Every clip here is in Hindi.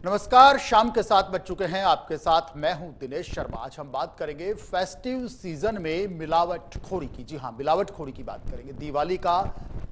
नमस्कार, शाम के 7 बज चुके हैं। आपके साथ मैं हूं दिनेश शर्मा। आज हम बात करेंगे फेस्टिव सीजन में मिलावटखोरी की। जी हां, मिलावटखोरी की बात करेंगे। दिवाली का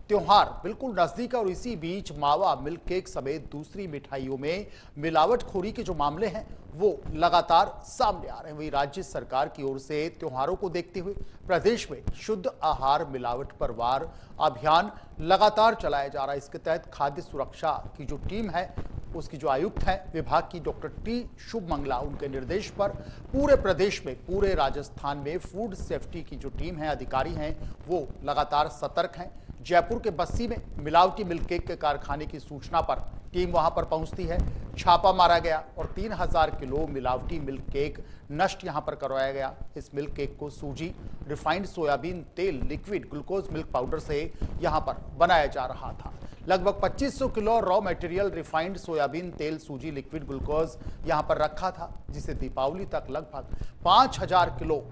त्योहार बिल्कुल नजदीक है और इसी बीच मावा, मिल्क केक समेत दूसरी मिठाइयों में मिलावटखोरी के जो मामले हैं वो लगातार सामने आ रहे हैं। वही राज्य सरकार की ओर से त्योहारों को देखते हुए प्रदेश में शुद्ध आहार मिलावट पर वार अभियान लगातार चलाया जा रहा है। इसके तहत खाद्य सुरक्षा की जो टीम है, उसकी जो आयुक्त हैं विभाग की डॉक्टर टी शुभमंगला, उनके निर्देश पर पूरे प्रदेश में, पूरे राजस्थान में फूड सेफ्टी की जो टीम है, अधिकारी हैं, वो लगातार सतर्क हैं। जयपुर के बस्सी में मिलावटी मिल्क केक के कारखाने की सूचना पर टीम वहां पर पहुंचती है। छापा मारा गया और 3000 किलो मिलावटी मिल्क केक नष्ट यहां पर करवाया गया। इस मिल्क केक को सूजी, रिफाइंड सोयाबीन तेल, लिक्विड ग्लूकोज मिल्क पाउडर से यहां पर बनाया जा रहा था। लगभग 2500 kilo raw material refined soybean तेल, सूजी, लिक्विड ग्लूकोज यहां पर रखा था, जिसे दीपावली तक लगभग 5000 किलो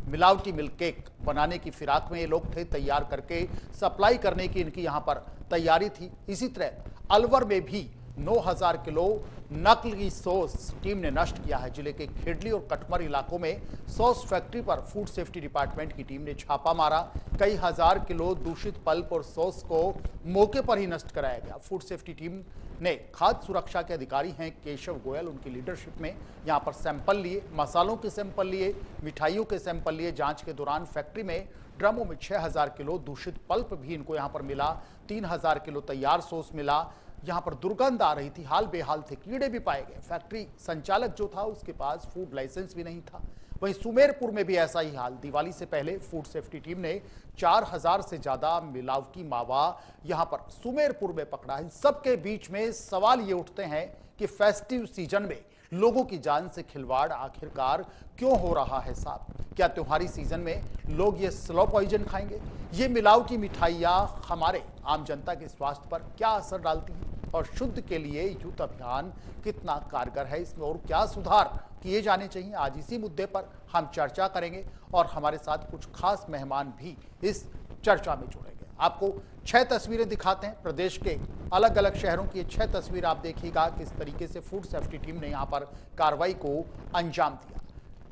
मिलावटी मिल्क केक बनाने की फिराक में ये लोग थे। तैयार करके सप्लाई करने की इनकी यहां पर तैयारी थी। इसी तरह अलवर में भी 9000 किलो नकली सॉस टीम ने नष्ट किया है। जिले के खेडली और कटमर इलाकों में सॉस फैक्ट्री पर फूड सेफ्टी डिपार्टमेंट की टीम ने छापा मारा। कई हजार किलो दूषित पल्प और सॉस को मौके पर ही नष्ट कराया गया। फूड सेफ्टी टीम ने खाद्य सुरक्षा के अधिकारी हैं केशव गोयल, उनकी लीडरशिप में यहां पर सैंपल लिए, मसालों के सैंपल लिए, मिठाइयों के सैंपल लिए। जांच के दौरान फैक्ट्री में ड्रमों में 6000 किलो दूषित पल्प भी इनको यहां पर मिला। 3000 किलो तैयार सॉस मिला। यहां पर दुर्गंध आ रही थी, हाल बेहाल थे, कीड़े भी पाए गए। फैक्ट्री संचालक जो था उसके पास फूड लाइसेंस भी नहीं था। वहीं सुमेरपुर में भी ऐसा ही हाल। दिवाली से पहले फूड सेफ्टी टीम ने 4000 से ज्यादा मिलावटी मावा यहां पर सुमेरपुर में पकड़ा है। सबके बीच में सवाल ये उठते हैं कि फेस्टिव सीजन में लोगों की जान से खिलवाड़ आखिरकार क्यों हो रहा है साहब? क्या त्योहारी सीजन में लोग ये स्लो पॉइजन खाएंगे? ये मिलावटी मिठाइयां हमारे आम जनता के स्वास्थ्य पर क्या असर डालती हैं? और शुद्ध के लिए युद्ध अभियान कितना कारगर है, इसमें और क्या सुधार किए जाने चाहिए? आज इसी मुद्दे पर हम चर्चा करेंगे और हमारे साथ कुछ खास मेहमान भी इस चर्चा में जुड़ेंगे। आपको 6 तस्वीरें दिखाते हैं प्रदेश के अलग अलग शहरों की। 6 तस्वीर आप देखिएगा किस तरीके से फूड सेफ्टी टीम ने यहां पर कार्रवाई को अंजाम दिया।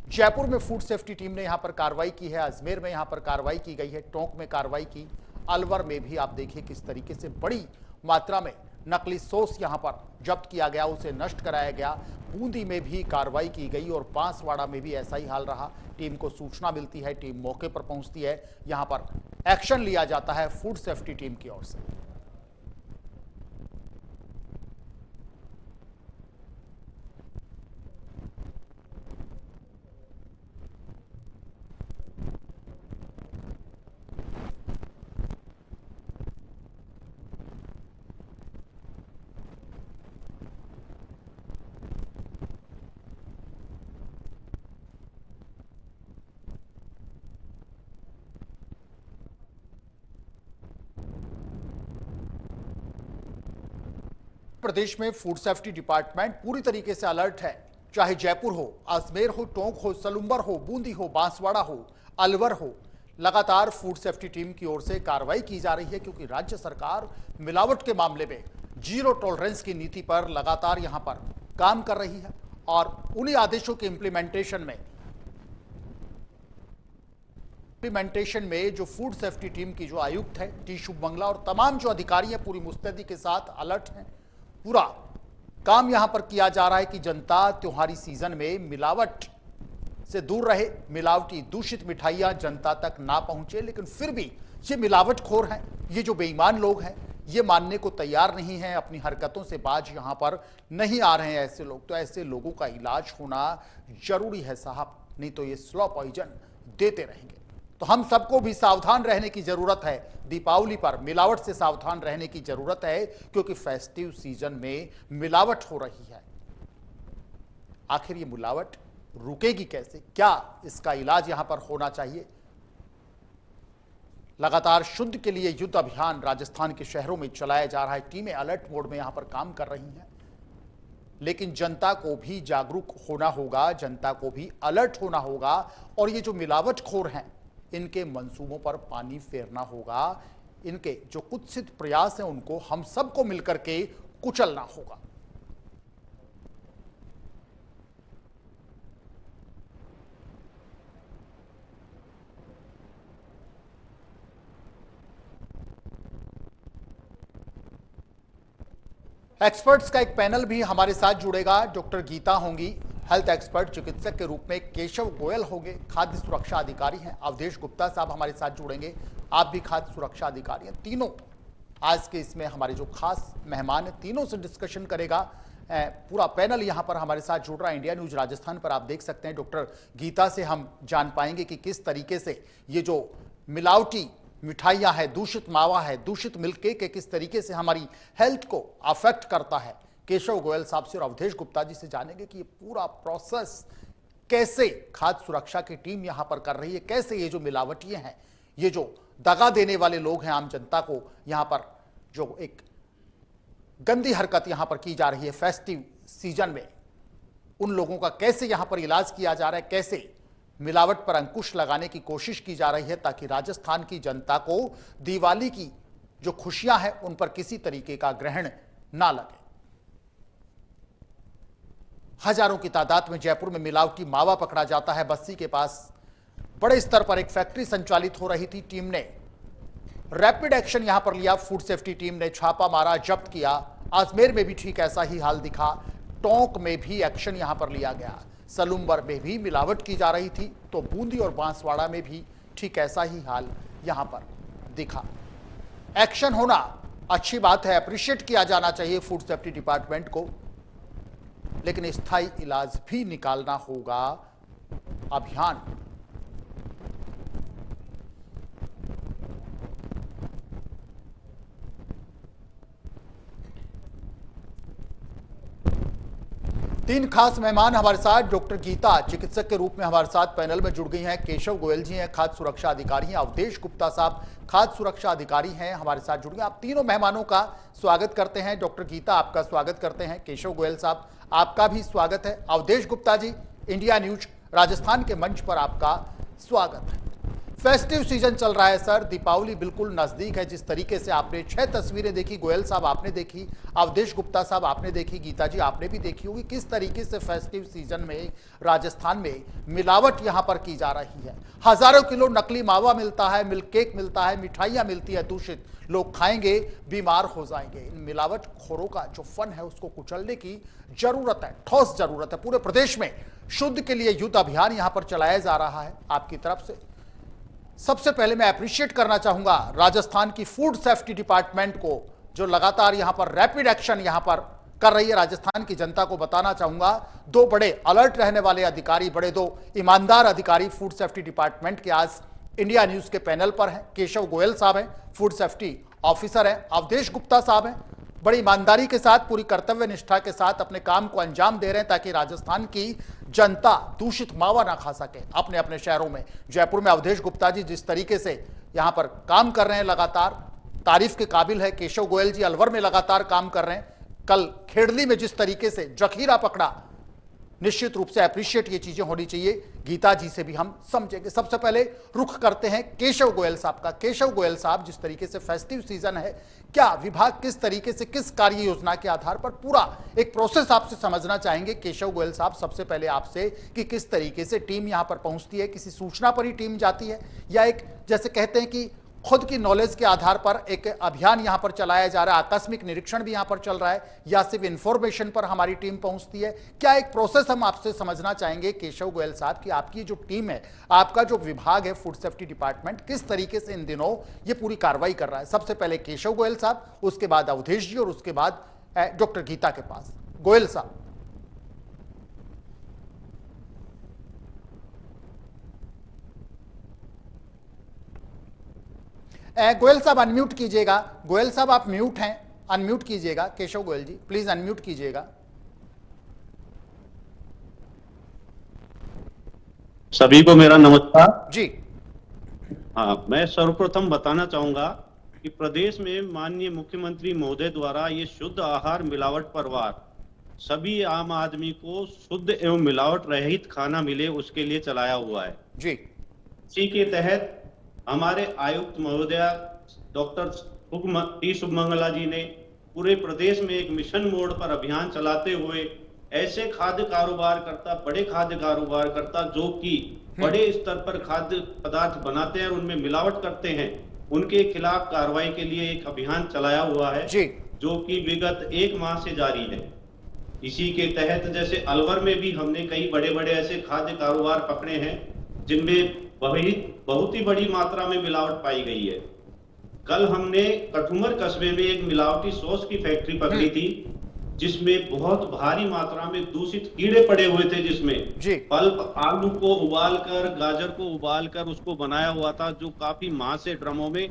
जयपुर में फूड सेफ्टी टीम ने यहां पर कार्रवाई की है, अजमेर में यहां पर कार्रवाई की गई है, टोंक में कार्रवाई की, अलवर में भी आप देखिए किस तरीके से बड़ी मात्रा में नकली सॉस यहां पर जब्त किया गया, उसे नष्ट कराया गया। बूंदी में भी कार्रवाई की गई और बांसवाड़ा में भी ऐसा ही हाल रहा। टीम को सूचना मिलती है, टीम मौके पर पहुंचती है, यहां पर एक्शन लिया जाता है फूड सेफ्टी टीम की ओर से। प्रदेश में फूड सेफ्टी डिपार्टमेंट पूरी तरीके से अलर्ट है। चाहे जयपुर हो, अजमेर हो, टोंक हो, सलुंबर हो, बूंदी हो, बांसवाड़ा हो, अलवर हो, लगातार फूड सेफ्टी टीम की ओर से कार्रवाई की जा रही है, क्योंकि राज्य सरकार मिलावट के मामले में जीरो टॉलरेंस की नीति पर लगातार यहां पर काम कर रही है। और उन्हीं आदेशों के इम्प्लीमेंटेशन में जो फूड सेफ्टी टीम की जो आयुक्त है टी शुभमंगला और तमाम जो अधिकारी हैं पूरी मुस्तैदी के साथ अलर्ट हैं। पूरा काम यहां पर किया जा रहा है कि जनता त्योहारी सीजन में मिलावट से दूर रहे, मिलावटी दूषित मिठाइयां जनता तक ना पहुंचे। लेकिन फिर भी ये मिलावटखोर हैं, ये जो बेईमान लोग हैं, ये मानने को तैयार नहीं है, अपनी हरकतों से बाज यहां पर नहीं आ रहे हैं ऐसे लोग। तो ऐसे लोगों का इलाज होना जरूरी है साहब, नहीं तो ये स्लो पॉइजन देते रहेंगे। तो हम सबको भी सावधान रहने की जरूरत है। दीपावली पर मिलावट से सावधान रहने की जरूरत है, क्योंकि फेस्टिव सीजन में मिलावट हो रही है। आखिर ये मिलावट रुकेगी कैसे? क्या इसका इलाज यहां पर होना चाहिए? लगातार शुद्ध के लिए युद्ध अभियान राजस्थान के शहरों में चलाया जा रहा है। टीमें अलर्ट मोड में यहां पर काम कर रही हैं, लेकिन जनता को भी जागरूक होना होगा, जनता को भी अलर्ट होना होगा। और ये जो मिलावटखोर हैं, इनके मंसूबों पर पानी फेरना होगा। इनके जो कुत्सित प्रयास हैं उनको हम सबको मिलकर के कुचलना होगा। एक्सपर्ट्स का एक पैनल भी हमारे साथ जुड़ेगा। डॉक्टर गीता होंगी हेल्थ एक्सपर्ट चिकित्सक के रूप में, केशव गोयल होंगे खाद्य सुरक्षा अधिकारी हैं, अवधेश गुप्ता साहब हमारे साथ जुड़ेंगे, आप भी खाद्य सुरक्षा अधिकारी हैं। तीनों आज के इसमें हमारे जो खास मेहमान हैं, तीनों से डिस्कशन करेगा। पूरा पैनल यहां पर हमारे साथ जुड़ रहा है। इंडिया न्यूज राजस्थान पर आप देख सकते हैं। डॉक्टर गीता से हम जान पाएंगे कि किस तरीके से ये जो मिलावटी मिठाइयां है, दूषित मावा है, दूषित मिल्क केक है, किस तरीके से हमारी हेल्थ को अफेक्ट करता है। केशव गोयल साहब से और अवधेश गुप्ता जी से जानेंगे कि ये पूरा प्रोसेस कैसे खाद्य सुरक्षा की टीम यहां पर कर रही है, कैसे ये जो मिलावटियां हैं, ये जो दगा देने वाले लोग हैं आम जनता को, यहां पर जो एक गंदी हरकत यहां पर की जा रही है फेस्टिव सीजन में, उन लोगों का कैसे यहां पर इलाज किया जा रहा है, कैसे मिलावट पर अंकुश लगाने की कोशिश की जा रही है ताकि राजस्थान की जनता को दिवाली की जो खुशियां हैं उन पर किसी तरीके का ग्रहण ना लगे। हजारों की तादाद में जयपुर में मिलावटी मावा पकड़ा जाता है। बस्सी के पास बड़े स्तर पर एक फैक्ट्री संचालित हो रही थी। टीम ने रैपिड एक्शन यहां पर लिया, फूड सेफ्टी टीम ने छापा मारा, जब्त किया। अजमेर में भी ठीक ऐसा ही हाल दिखा, टोंक में भी एक्शन यहां पर लिया गया, सलूम्बर में भी मिलावट की जा रही थी, तो बूंदी और बांसवाड़ा में भी ठीक ऐसा ही हाल यहां पर दिखा। एक्शन होना अच्छी बात है, अप्रिशिएट किया जाना चाहिए फूड सेफ्टी डिपार्टमेंट को, लेकिन स्थायी इलाज भी निकालना होगा। अभियान तीन खास मेहमान हमारे साथ, डॉक्टर गीता चिकित्सक के रूप में हमारे साथ पैनल में जुड़ गई हैं, केशव गोयल जी हैं खाद्य सुरक्षा अधिकारी हैं, अवधेश गुप्ता साहब खाद्य सुरक्षा अधिकारी हैं हमारे साथ जुड़ गए। आप तीनों मेहमानों का स्वागत करते हैं। डॉक्टर गीता आपका स्वागत करते हैं, केशव गोयल साहब आपका भी स्वागत है, अवधेश गुप्ता जी इंडिया न्यूज राजस्थान के मंच पर आपका स्वागत है। फेस्टिव सीजन चल रहा है सर, दीपावली बिल्कुल नजदीक है। जिस तरीके से आपने 6 तस्वीरें देखी, गोयल साहब आपने देखी, अवधेश गुप्ता साहब आपने देखी, गीता जी आपने भी देखी होगी, किस तरीके से फेस्टिव सीजन में राजस्थान में मिलावट यहां पर की जा रही है। हजारों किलो नकली मावा मिलता है, मिल्क केक मिलता है, मिठाइयां मिलती है दूषित, लोग खाएंगे बीमार हो जाएंगे। इन मिलावट खोरों का जो फन है उसको कुचलने की जरूरत है, ठोस जरूरत है। पूरे प्रदेश में शुद्ध के लिए युद्ध अभियान यहां पर चलाया जा रहा है आपकी तरफ से। सबसे पहले मैं अप्रिशिएट करना चाहूंगा राजस्थान की फूड सेफ्टी डिपार्टमेंट को, जो लगातार यहां पर रैपिड एक्शन यहां पर कर रही है। राजस्थान की जनता को बताना चाहूंगा, 2 बड़े अलर्ट रहने वाले अधिकारी, बड़े 2 ईमानदार अधिकारी फूड सेफ्टी डिपार्टमेंट के आज इंडिया न्यूज के पैनल पर हैं। केशव गोयल साहब हैं, फूड सेफ्टी ऑफिसर हैं, अवधेश गुप्ता साहब हैं, बड़ी ईमानदारी के साथ, पूरी कर्तव्य निष्ठा के साथ अपने काम को अंजाम दे रहे हैं ताकि राजस्थान की जनता दूषित मावा ना खा सके अपने अपने शहरों में। जयपुर में अवधेश गुप्ता जी जिस तरीके से यहां पर काम कर रहे हैं लगातार, तारीफ के काबिल है। केशव गोयल जी अलवर में लगातार काम कर रहे हैं, कल खेड़ली में जिस तरीके से जखीरा पकड़ा, निश्चित रूप से अप्रिशिएट ये चीजें होनी चाहिए। गीता जी से भी हम समझेंगे। सबसे पहले रुख करते हैं केशव गोयल साहब का। केशव गोयल साहब, जिस तरीके से फेस्टिव सीजन है, क्या विभाग किस तरीके से, किस कार्य योजना के आधार पर पूरा एक प्रोसेस आपसे समझना चाहेंगे। केशव गोयल साहब, सबसे पहले आपसे कि किस तरीके से टीम यहां पर पहुंचती है, किसी सूचना पर ही टीम जाती है या एक जैसे कहते हैं कि खुद की नॉलेज के आधार पर एक अभियान यहां पर चलाया जा रहा है, आकस्मिक निरीक्षण भी यहां पर चल रहा है, या सिर्फ इंफॉर्मेशन पर हमारी टीम पहुंचती है? क्या एक प्रोसेस हम आपसे समझना चाहेंगे केशव गोयल साहब कि आपकी जो टीम है, आपका जो विभाग है फूड सेफ्टी डिपार्टमेंट, किस तरीके से इन दिनों ये पूरी कार्रवाई कर रहा है? सबसे पहले केशव गोयल साहब, उसके बाद अवधेश जी और उसके बाद डॉक्टर गीता के पास। गोयल साहब। गोयल साहब अनम्यूट कीजिएगा। गोयल साहब आप म्यूट हैं, अनम्यूट कीजिएगा। केशव गोयल जी प्लीज अनम्यूट कीजिएगा। सभी को मेरा नमस्कार जी। हाँ, मैं सर्वप्रथम बताना चाहूंगा कि प्रदेश में माननीय मुख्यमंत्री महोदय द्वारा ये शुद्ध आहार मिलावट परवार सभी आम आदमी को शुद्ध एवं मिलावट रहित खाना मिले, उसके लिए चलाया हुआ है जी। इसी के तहत हमारे आयुक्त महोदया डॉक्टर टी शुभमंगला जी ने पूरे प्रदेश में एक मिशन मोड पर अभियान चलाते हुए ऐसे खाद्य कारोबार करता, बड़े खाद्य कारोबार करता जो कि बड़े स्तर पर खाद्य पदार्थ बनाते हैं और उनमें मिलावट करते हैं, उनके खिलाफ कार्रवाई के लिए एक अभियान चलाया हुआ है जी। जो कि विगत 1 माह से जारी है। इसी के तहत जैसे अलवर में भी हमने कई बड़े-बड़े ऐसे खाद्य कारोबार पकड़े हैं, जिनमें बहुत ही बड़ी मात्रा में मिलावट पाई गई है। कल हमने कठुमर कस्बे में एक मिलावटी सॉस की फैक्ट्री पकड़ी थी, जिसमें बहुत भारी मात्रा में दूषित कीड़े पड़े हुए थे, जिसमें जी पल्प आलू को उबालकर, गाजर को उबालकर उसको बनाया हुआ था, जो काफी माह से ड्रमों में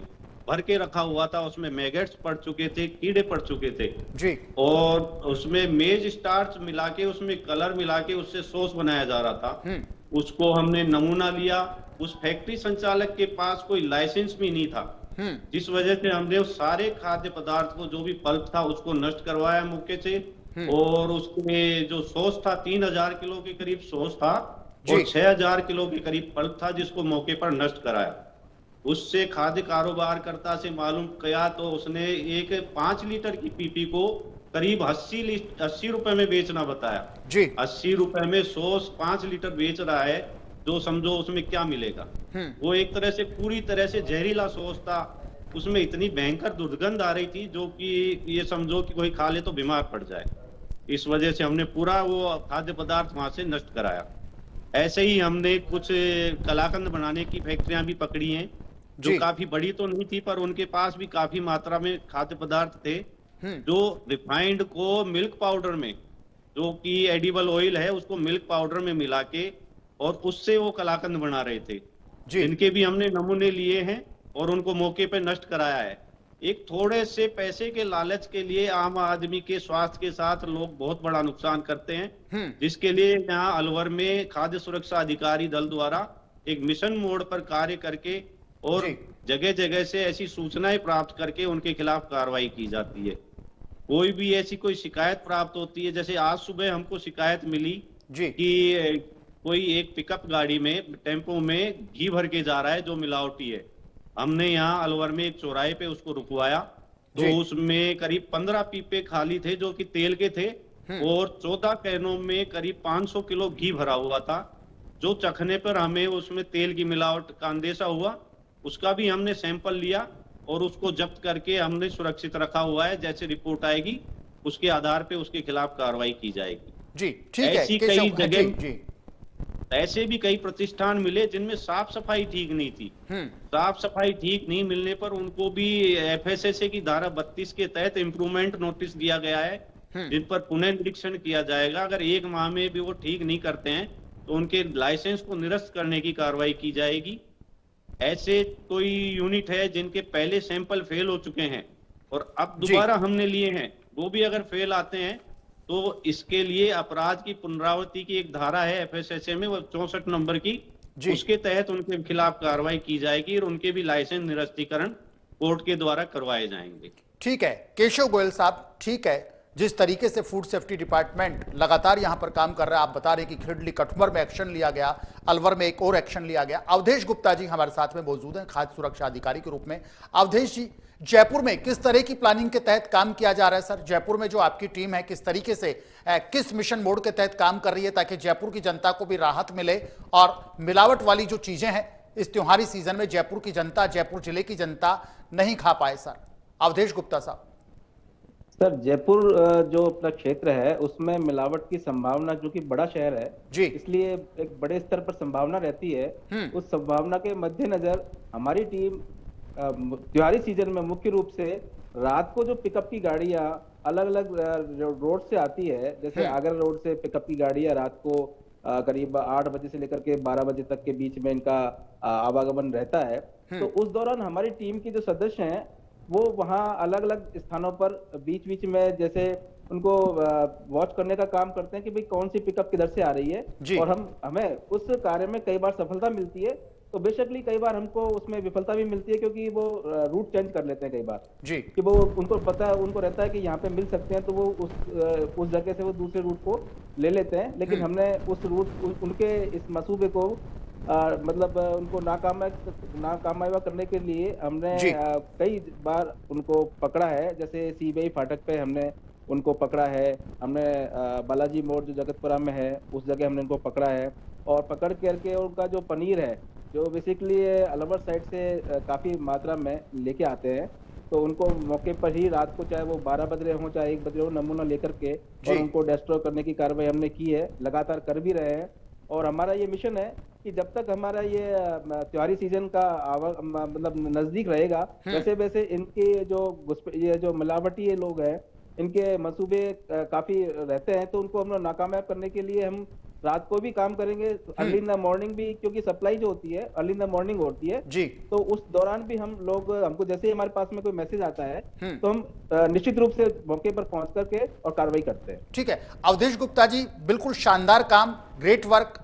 भर के रखा हुआ था। उसमें मैगेट्स पड़ चुके थे, कीड़े पड़ चुके थे जी और उसमें मेज स्टार्च मिला के, उसमें कलर मिला के उससे सॉस बनाया जा रहा था। उसको हमने नमूना लिया। उस फैक्ट्री संचालक के पास कोई लाइसेंस भी नहीं था, जिस वजह से हमने उस सारे खाद्य पदार्थ को, जो भी पल्प था, उसको नष्ट करवाया मौके से। और उसके जो सॉस था, 3000 किलो के करीब सॉस था और 6000 किलो के करीब पल्प था, जिसको मौके पर नष्ट कराया। उससे खाद्य कारोबारकर्ता से मालूम किया तो उसने एक 5 लीटर की पीपी को करीब 80 रुपए में बेचना बताया। जी 80 रुपए में सॉस 5 लीटर बेच रहा है, जो समझो उसमें क्या मिलेगा। वो एक तरह से पूरी तरह से जहरीला सॉस था। उसमें इतनी भयंकर दुर्गंध आ रही थी, जो कि ये समझो कि कोई खा ले तो बीमार पड़ जाए। इस वजह से हमने पूरा वो खाद्य पदार्थ वहां से नष्ट कराया। ऐसे ही हमने कुछ कलाकंद बनाने की फैक्ट्रियां भी पकड़ी हैं, जो काफी बड़ी तो नहीं थी, पर उनके पास भी काफी मात्रा में खाद्य पदार्थ थे, जो रिफाइंड को मिल्क पाउडर में, जो कि एडिबल ऑयल है, उसको मिल्क पाउडर में मिला के और उससे वो कलाकंद बना रहे थे। इनके भी हमने नमूने लिए हैं और उनको मौके पे नष्ट कराया है। एक थोड़े से पैसे के लालच के लिए आम आदमी के स्वास्थ्य के साथ लोग बहुत बड़ा नुकसान करते हैं, जिसके लिए यहाँ अलवर में खाद्य सुरक्षा अधिकारी दल द्वारा एक मिशन मोड पर कार्य करके और जगह जगह से ऐसी सूचनाएं प्राप्त करके उनके खिलाफ कार्रवाई की जाती है। कोई भी ऐसी कोई शिकायत प्राप्त होती है, जैसे आज सुबह हमको शिकायत मिली कि कोई एक पिकअप गाड़ी में, टेम्पो में घी भर के जा रहा है, जो मिलावटी है। हमने यहाँ अलवर में एक चौराहे पे उसको रुकवाया, तो उसमें करीब 15 पीपे खाली थे, जो कि तेल के थे, और 14 कैनों में करीब 500 किलो घी भरा हुआ था, जो चखने पर हमें उसमें तेल की मिलावट का अंदेशा हुआ। उसका भी हमने सैंपल लिया और उसको जब्त करके हमने सुरक्षित रखा हुआ है। जैसे रिपोर्ट आएगी, उसके आधार पे उसके खिलाफ कार्रवाई की जाएगी। जी ठीक है। ऐसी कई जगह ऐसे भी कई प्रतिष्ठान मिले जिनमें साफ सफाई ठीक नहीं थी। साफ सफाई ठीक नहीं मिलने पर उनको भी एफएसएसए की धारा 32 के तहत इंप्रूवमेंट नोटिस दिया गया है, जिन पर पुनः निरीक्षण किया जाएगा। अगर 1 माह में भी वो ठीक नहीं करते हैं तो उनके लाइसेंस को निरस्त करने की कार्रवाई की जाएगी। ऐसे कोई यूनिट है जिनके पहले सैंपल फेल हो चुके हैं और अब दोबारा हमने लिए हैं, वो भी अगर फेल आते हैं तो इसके लिए अपराध की पुनरावृत्ति की एक धारा है एफएसएसए में, वो 64 नंबर की, उसके तहत उनके खिलाफ कार्रवाई की जाएगी और उनके भी लाइसेंस निरस्तीकरण कोर्ट के द्वारा करवाए जाएंगे। ठीक है केशव गोयल साहब, ठीक है। जिस तरीके से फूड सेफ्टी डिपार्टमेंट लगातार यहां पर काम कर रहा है, आप बता रहे हैं कि खिरडली कठुमर में एक्शन लिया गया, अलवर में एक और एक्शन लिया गया। अवधेश गुप्ता जी हमारे साथ में मौजूद हैं, खाद्य सुरक्षा अधिकारी के रूप में। अवधेश जी, जयपुर में किस तरह की प्लानिंग के तहत काम किया जा रहा है सर? जयपुर में जो आपकी टीम है, किस तरीके से, किस मिशन मोड के तहत काम कर रही है, ताकि जयपुर की जनता को भी राहत मिले और मिलावट वाली जो चीजें हैं इस त्योहारी सीजन में जयपुर की जनता, जयपुर जिले की जनता नहीं खा पाए सर? अवधेश गुप्ता साहब। सर, जयपुर जो अपना क्षेत्र है उसमें मिलावट की संभावना, जो कि बड़ा शहर है जी, इसलिए एक बड़े स्तर पर संभावना रहती है। उस संभावना के मद्देनजर हमारी टीम त्योहारी सीजन में मुख्य रूप से रात को जो पिकअप की गाड़ियां अलग अलग रोड से आती है, जैसे आगरा रोड से पिकअप की गाड़ियां रात को करीब 8 बजे से लेकर के 12 बजे तक के बीच में इनका आवागमन रहता है। तो उस दौरान हमारी टीम के जो सदस्य हैं वो वहाँ अलग अलग स्थानों पर बीच बीच में जैसे उनको वॉच करने का काम करते हैं कि भाई कौन सी पिकअप किधर से आ रही है, और हमें उस कार्य में कई बार सफलता मिलती है, तो बेशकली कई बार हमको उसमें विफलता भी मिलती है, क्योंकि वो रूट चेंज कर लेते हैं कई बार जी, कि वो उनको पता है, उनको रहता है कि यहाँ पे मिल सकते हैं, तो वो उस जगह से वो दूसरे रूट को ले लेते हैं। लेकिन हमने उस रूट उनके इस मसूबे को मतलब उनको नाकामयाब करने के लिए हमने कई बार उनको पकड़ा है। जैसे सीबीआई फाटक पे हमने उनको पकड़ा है, हमने बालाजी मोड़ जो जगतपुरा में है उस जगह हमने उनको पकड़ा है, और पकड़ करके उनका जो पनीर है जो बेसिकली अलवर साइड से काफी मात्रा में लेके आते हैं, तो उनको मौके पर ही रात को, चाहे वो 12 बज रहे हो चाहे 1 बज रहे हो, नमूना लेकर के और उनको डिस्ट्रॉय करने की कार्रवाई हमने की है, लगातार कर भी रहे हैं। और हमारा ये मिशन है कि जब तक हमारा ये त्योहारी सीजन का मतलब नजदीक रहेगा, वैसे वैसे इनके ये जो मिलावटी ये लोग हैं, इनके मंसूबे काफी रहते हैं, तो उनको हम लोग नाकामयाब करने के लिए हम रात को भी काम करेंगे, अर्ली इन द मॉर्निंग भी, क्योंकि सप्लाई जो होती है अर्ली इन द मॉर्निंग होती है जी। तो उस दौरान भी हम लोग, हमको जैसे ही हमारे पास में कोई मैसेज आता है तो हम निश्चित रूप से मौके पर पहुंच करके और कार्रवाई करते हैं। ठीक है, अवधेश गुप्ता जी, बिल्कुल शानदार काम, ग्रेट वर्क।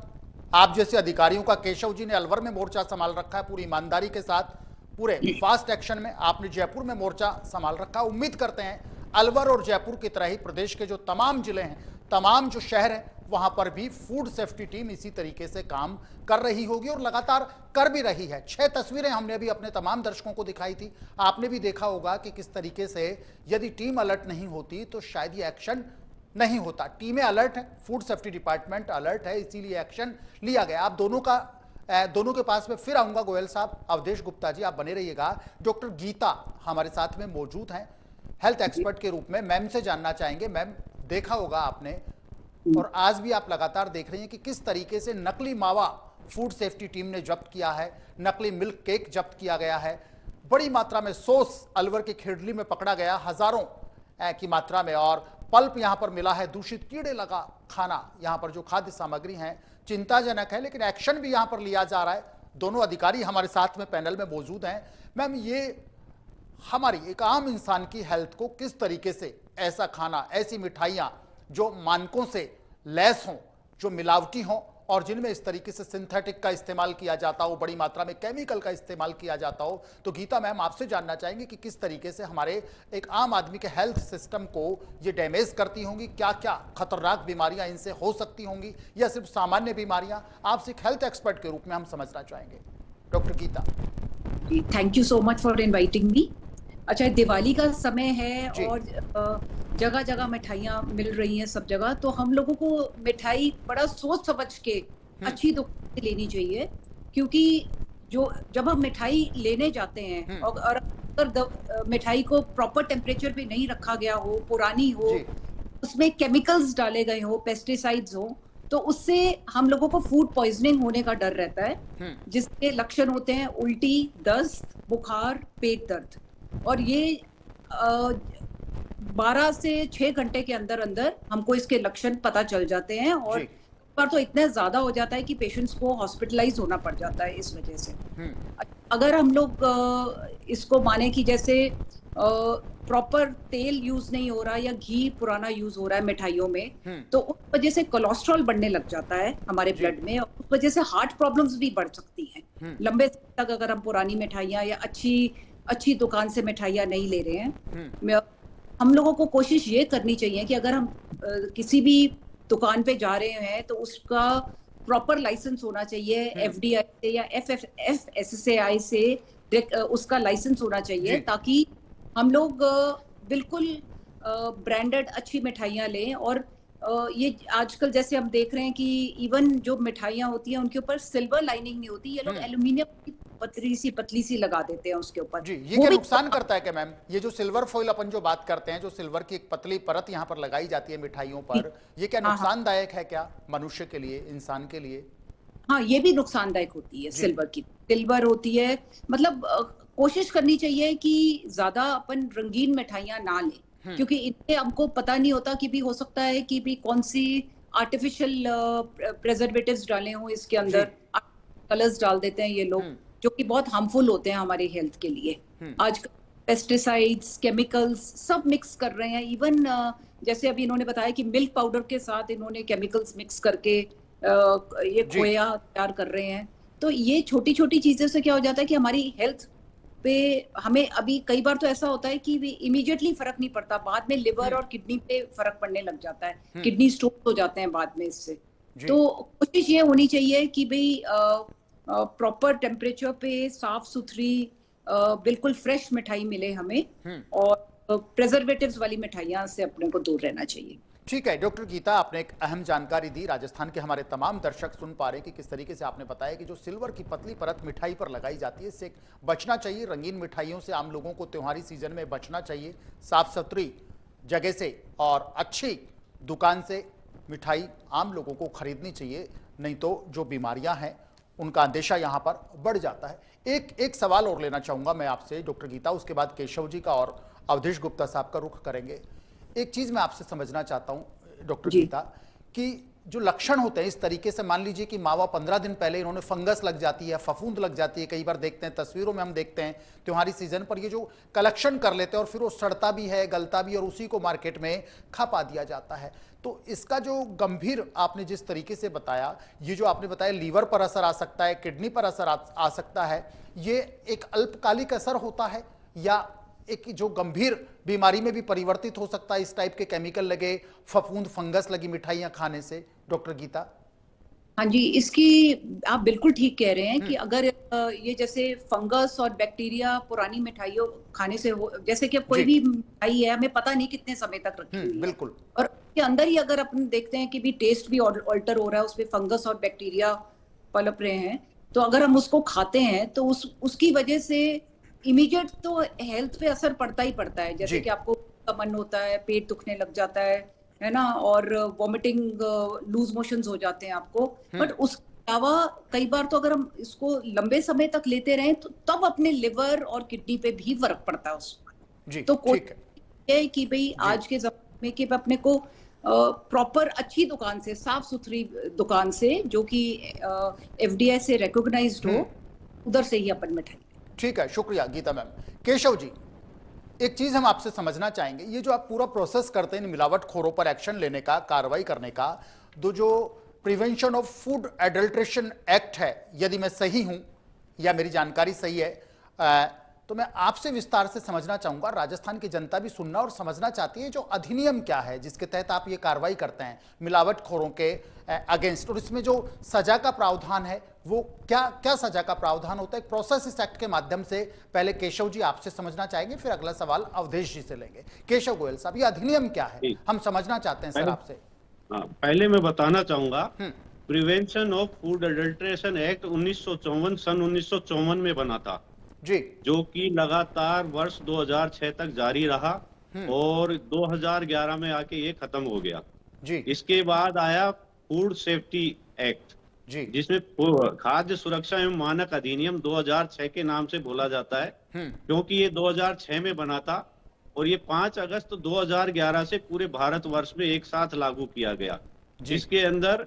आप जैसे अधिकारियों का, केशव जी ने अलवर में मोर्चा संभाल रखा है पूरी ईमानदारी के साथ, पूरे फास्ट एक्शन में। आपने जयपुर में मोर्चा संभाल रखा। उम्मीद करते हैं अलवर और जयपुर की तरह ही प्रदेश के जो तमाम जिले हैं, तमाम जो शहर हैं, वहां पर भी फूड सेफ्टी टीम इसी तरीके से काम कर रही होगी और लगातार कर भी रही है। 6 तस्वीरें हमने भी अपने तमाम दर्शकों को दिखाई थी। आपने भी देखा होगा कि किस तरीके से यदि टीम अलर्ट नहीं होती तो शायद ये एक्शन नहीं होता। टीमें अलर्ट है, फूड सेफ्टी डिपार्टमेंट अलर्ट है, इसीलिए एक्शन लिया गया। आप दोनों के पास में फिर आऊंगा। गोयल साहब, अवधेश गुप्ता जी, आप बने रहिएगा। डॉक्टर गीता हमारे साथ में मौजूद हैं हेल्थ एक्सपर्ट के रूप में। मैम से जानना चाहेंगे। मैम, देखा होगा आपने और आज भी आप लगातार देख रही हैं कि किस तरीके से नकली मावा फूड सेफ्टी टीम ने जब्त किया है, नकली मिल्क केक जब्त किया गया है, बड़ी मात्रा में सॉस अलवर के खेड़ली में पकड़ा गया हजारों की मात्रा में, और पल्प यहां पर मिला है, दूषित कीड़े लगा खाना, यहां पर जो खाद्य सामग्री है चिंताजनक है, लेकिन एक्शन भी यहां पर लिया जा रहा है। दोनों अधिकारी हमारे साथ में पैनल में मौजूद हैं। मैम, ये हमारी एक आम इंसान की हेल्थ को किस तरीके से ऐसा खाना, ऐसी मिठाइयां जो मानकों से लैस हों, जो मिलावटी हों और जिनमें इस तरीके से सिंथेटिक का इस्तेमाल किया जाता हो, बड़ी मात्रा में केमिकल का इस्तेमाल किया जाता हो, तो गीता मैम, आपसे जानना चाहेंगे कि किस तरीके से हमारे एक आम आदमी के हेल्थ सिस्टम को ये डैमेज करती होंगी, क्या क्या खतरनाक बीमारियां इनसे हो सकती होंगी, या सिर्फ सामान्य बीमारियां? आपसे एक हेल्थ एक्सपर्ट के रूप में हम समझना चाहेंगे। Doctor Geeta. Thank you so much for inviting me. अच्छा, दिवाली का समय है और जगह जगह मिठाइयाँ मिल रही हैं सब जगह, तो हम लोगों को मिठाई बड़ा सोच समझ के अच्छी दुकान से लेनी चाहिए, क्योंकि जब हम मिठाई लेने जाते हैं और अगर मिठाई को प्रॉपर टेम्परेचर पे नहीं रखा गया हो, पुरानी हो, उसमें केमिकल्स डाले गए हो, पेस्टिसाइड्स हो, तो उससे हम लोगों को फूड पॉइजनिंग होने का डर रहता है, जिसके लक्षण होते हैं उल्टी, दस्त, बुखार, पेट दर्द। और ये 12 से 6 घंटे के अंदर अंदर हमको इसके लक्षण पता चल जाते हैं, और बार तो इतना ज्यादा हो जाता है कि पेशेंट्स को हॉस्पिटलाइज होना पड़ जाता है इस वजह से। अगर हम लोग इसको माने कि जैसे प्रॉपर तेल यूज नहीं हो रहा या घी पुराना यूज हो रहा है मिठाइयों में, तो उस वजह से कोलेस्ट्रॉल बढ़ने लग जाता है हमारे ब्लड में, और उस वजह से हार्ट प्रॉब्लम्स भी बढ़ सकती हैं लंबे समय तक अगर हम पुरानी मिठाइयाँ या अच्छी दुकान से मिठाइयाँ नहीं ले रहे हैं। हम लोगों को कोशिश ये करनी चाहिए कि अगर हम किसी भी दुकान पे जा रहे हैं तो उसका प्रॉपर लाइसेंस होना चाहिए, एफडीआई से या एफएसएसएआई से उसका लाइसेंस होना चाहिए, ताकि हम लोग बिल्कुल ब्रांडेड अच्छी मिठाइयाँ लें। और ये आजकल जैसे हम देख रहे हैं कि इवन जो मिठाइयाँ होती हैं उनके ऊपर सिल्वर लाइनिंग नहीं होती, ये लोग एल्यूमिनियम की पतली सी लगा देते हैं उसके ऊपर। जी, ये क्या नुकसान करता है क्या मैम? ये जो सिल्वर फॉइल अपन जो बात करते हैं, जो सिल्वर की एक पतली परत यहाँ पर लगाई जाती है मिठाइयों पर, ये क्या नुकसानदायक है क्या मनुष्य के लिए, इंसान के लिए? हाँ, ये भी नुकसानदायक होती है सिल्वर होती है। मतलब कोशिश करनी चाहिए कि ज्यादा अपन रंगीन मिठाइयाँ ना लें, क्योंकि इनसे हमको पता नहीं होता कि भी हो सकता है कि भी कौन सी आर्टिफिशियल प्रिजर्वेटिव्स डाले हों इसके अंदर, कलर्स डाल देते हैं ये लोग, जो कि बहुत हार्मफुल होते हैं हमारे हेल्थ के लिए। आजकल पेस्टिसाइड्स, केमिकल्स सब मिक्स कर रहे हैं। इवन जैसे अभी इन्होंने बताया कि मिल्क पाउडर के साथ इन्होंने केमिकल्स मिक्स करके ये खोया तैयार कर रहे हैं। तो ये छोटी छोटी चीजों से क्या हो जाता है कि हमारी हेल्थ पे हमें अभी कई बार तो ऐसा होता है कि इमीडिएटली फर्क नहीं पड़ता, बाद में लिवर और किडनी पे फर्क पड़ने लग जाता है, किडनी स्टोन हो जाते हैं बाद में इससे। तो कोशिश ये होनी चाहिए कि भाई प्रॉपर टेम्परेचर पे साफ सुथरी बिल्कुल फ्रेश मिठाई मिले हमें, और प्रिजर्वेटिव्स वाली मिठाइयाँ से अपने को दूर रहना चाहिए। ठीक है डॉक्टर गीता, आपने एक अहम जानकारी दी। राजस्थान के हमारे तमाम दर्शक सुन पा रहे हैं कि किस तरीके से आपने बताया कि जो सिल्वर की पतली परत मिठाई पर लगाई जाती है, इससे बचना चाहिए। रंगीन मिठाइयों से आम लोगों को त्योहारी सीजन में बचना चाहिए। साफ सुथरी जगह से और अच्छी दुकान से मिठाई आम लोगों को खरीदनी चाहिए, नहीं तो जो बीमारियां हैं उनका अंदेशा यहाँ पर बढ़ जाता है। एक सवाल और लेना चाहूँगा मैं आपसे डॉक्टर गीता, उसके बाद केशव जी का और अवधेश गुप्ता साहब का रुख करेंगे। एक चीज़ मैं आपसे समझना चाहता हूँ डॉक्टर गीता, कि जो लक्षण होते हैं इस तरीके से, मान लीजिए कि मावा 15 दिन पहले इन्होंने फंगस लग जाती है, फफूंद लग जाती है, कई बार देखते हैं तस्वीरों में हम देखते हैं त्योहारी सीजन पर ये जो कलेक्शन कर लेते हैं और फिर वो सड़ता भी है, गलता भी, और उसी को मार्केट में खपा दिया जाता है। तो इसका जो गंभीर आपने जिस तरीके से बताया, ये जो आपने बताया लीवर पर असर आ सकता है, किडनी पर असर आ सकता है, ये एक अल्पकालिक असर होता है या एक जो गंभीर बीमारी में भी परिवर्तित हो सकता है इस टाइप के केमिकल लगे, फफूंद, फंगस लगी मिठाइयां खाने से? डॉक्टर गीता। हाँ जी, इसकी आप बिल्कुल ठीक कह रहे हैं कि अगर ये जैसे फंगस और बैक्टीरिया पुरानी मिठाइयों खाने से हो, जैसे कि अब कोई भी मिठाई है हमें पता नहीं कितने समय तक रखी हुई है, बिल्कुल, और के अंदर ही अगर अपन देखते हैं कि भी टेस्ट भी ऑल्टर हो रहा है, उसमें फंगस और बैक्टीरिया पनप रहे हैं, तो अगर हम उसको खाते हैं तो उसकी वजह से इमीडिएट तो हेल्थ पे असर पड़ता ही पड़ता है। जैसे कि आपको का मन होता है, पेट दुखने लग जाता है ना, और वॉमिटिंग, लूज मोशंस हो जाते हैं आपको। बट उसके अलावा कई बार तो अगर हम इसको लंबे समय तक लेते रहें तो तब अपने लिवर और किडनी पे भी फर्क पड़ता है उसमें। तो कोशिश है कि भाई आज के जमाने में कि अपने को प्रॉपर अच्छी दुकान से, साफ सुथरी दुकान से, जो कि एफडीआई से रिकॉग्नाइज्ड हो, उधर से ही अपन मिठाई। ठीक है, शुक्रिया गीता मैम। केशव जी, एक चीज हम आपसे समझना चाहेंगे, ये जो आप पूरा प्रोसेस करते हैं मिलावटखोरों पर एक्शन लेने का, कार्रवाई करने का, जो prevention of food adulteration act है, यदि मैं सही हूं या मेरी जानकारी सही है, तो मैं आपसे विस्तार से समझना चाहूंगा। राजस्थान की जनता भी सुनना और समझना चाहती है जो अधिनियम क्या है जिसके तहत आप ये कार्रवाई करते हैं मिलावटखोरों के अगेंस्ट, और इसमें जो सजा का प्रावधान है वो क्या सजा का प्रावधान होता है प्रोसेस इस एक्ट के माध्यम से? पहले केशव जी आपसे समझना चाहेंगे, फिर अगला सवाल अवधेश जी से लेंगे। केशव गोयल साहब, ये अधिनियम क्या है, हम समझना चाहते हैं सर आपसे। पहले मैं बताना चाहूंगा, prevention of food adulteration act 1954 सन 1954 में बना था जी, जो कि लगातार वर्ष 2006 तक जारी रहा और 2011 में आके ये खत्म हो गया जी। इसके बाद आया फूड सेफ्टी एक्ट जी, जिसमें खाद्य सुरक्षा एवं मानक अधिनियम 2006 के नाम से बोला जाता है, क्योंकि ये 2006 में बना था और ये 5 अगस्त 2011 से पूरे भारतवर्ष में एक साथ लागू किया गया, जिसके अंदर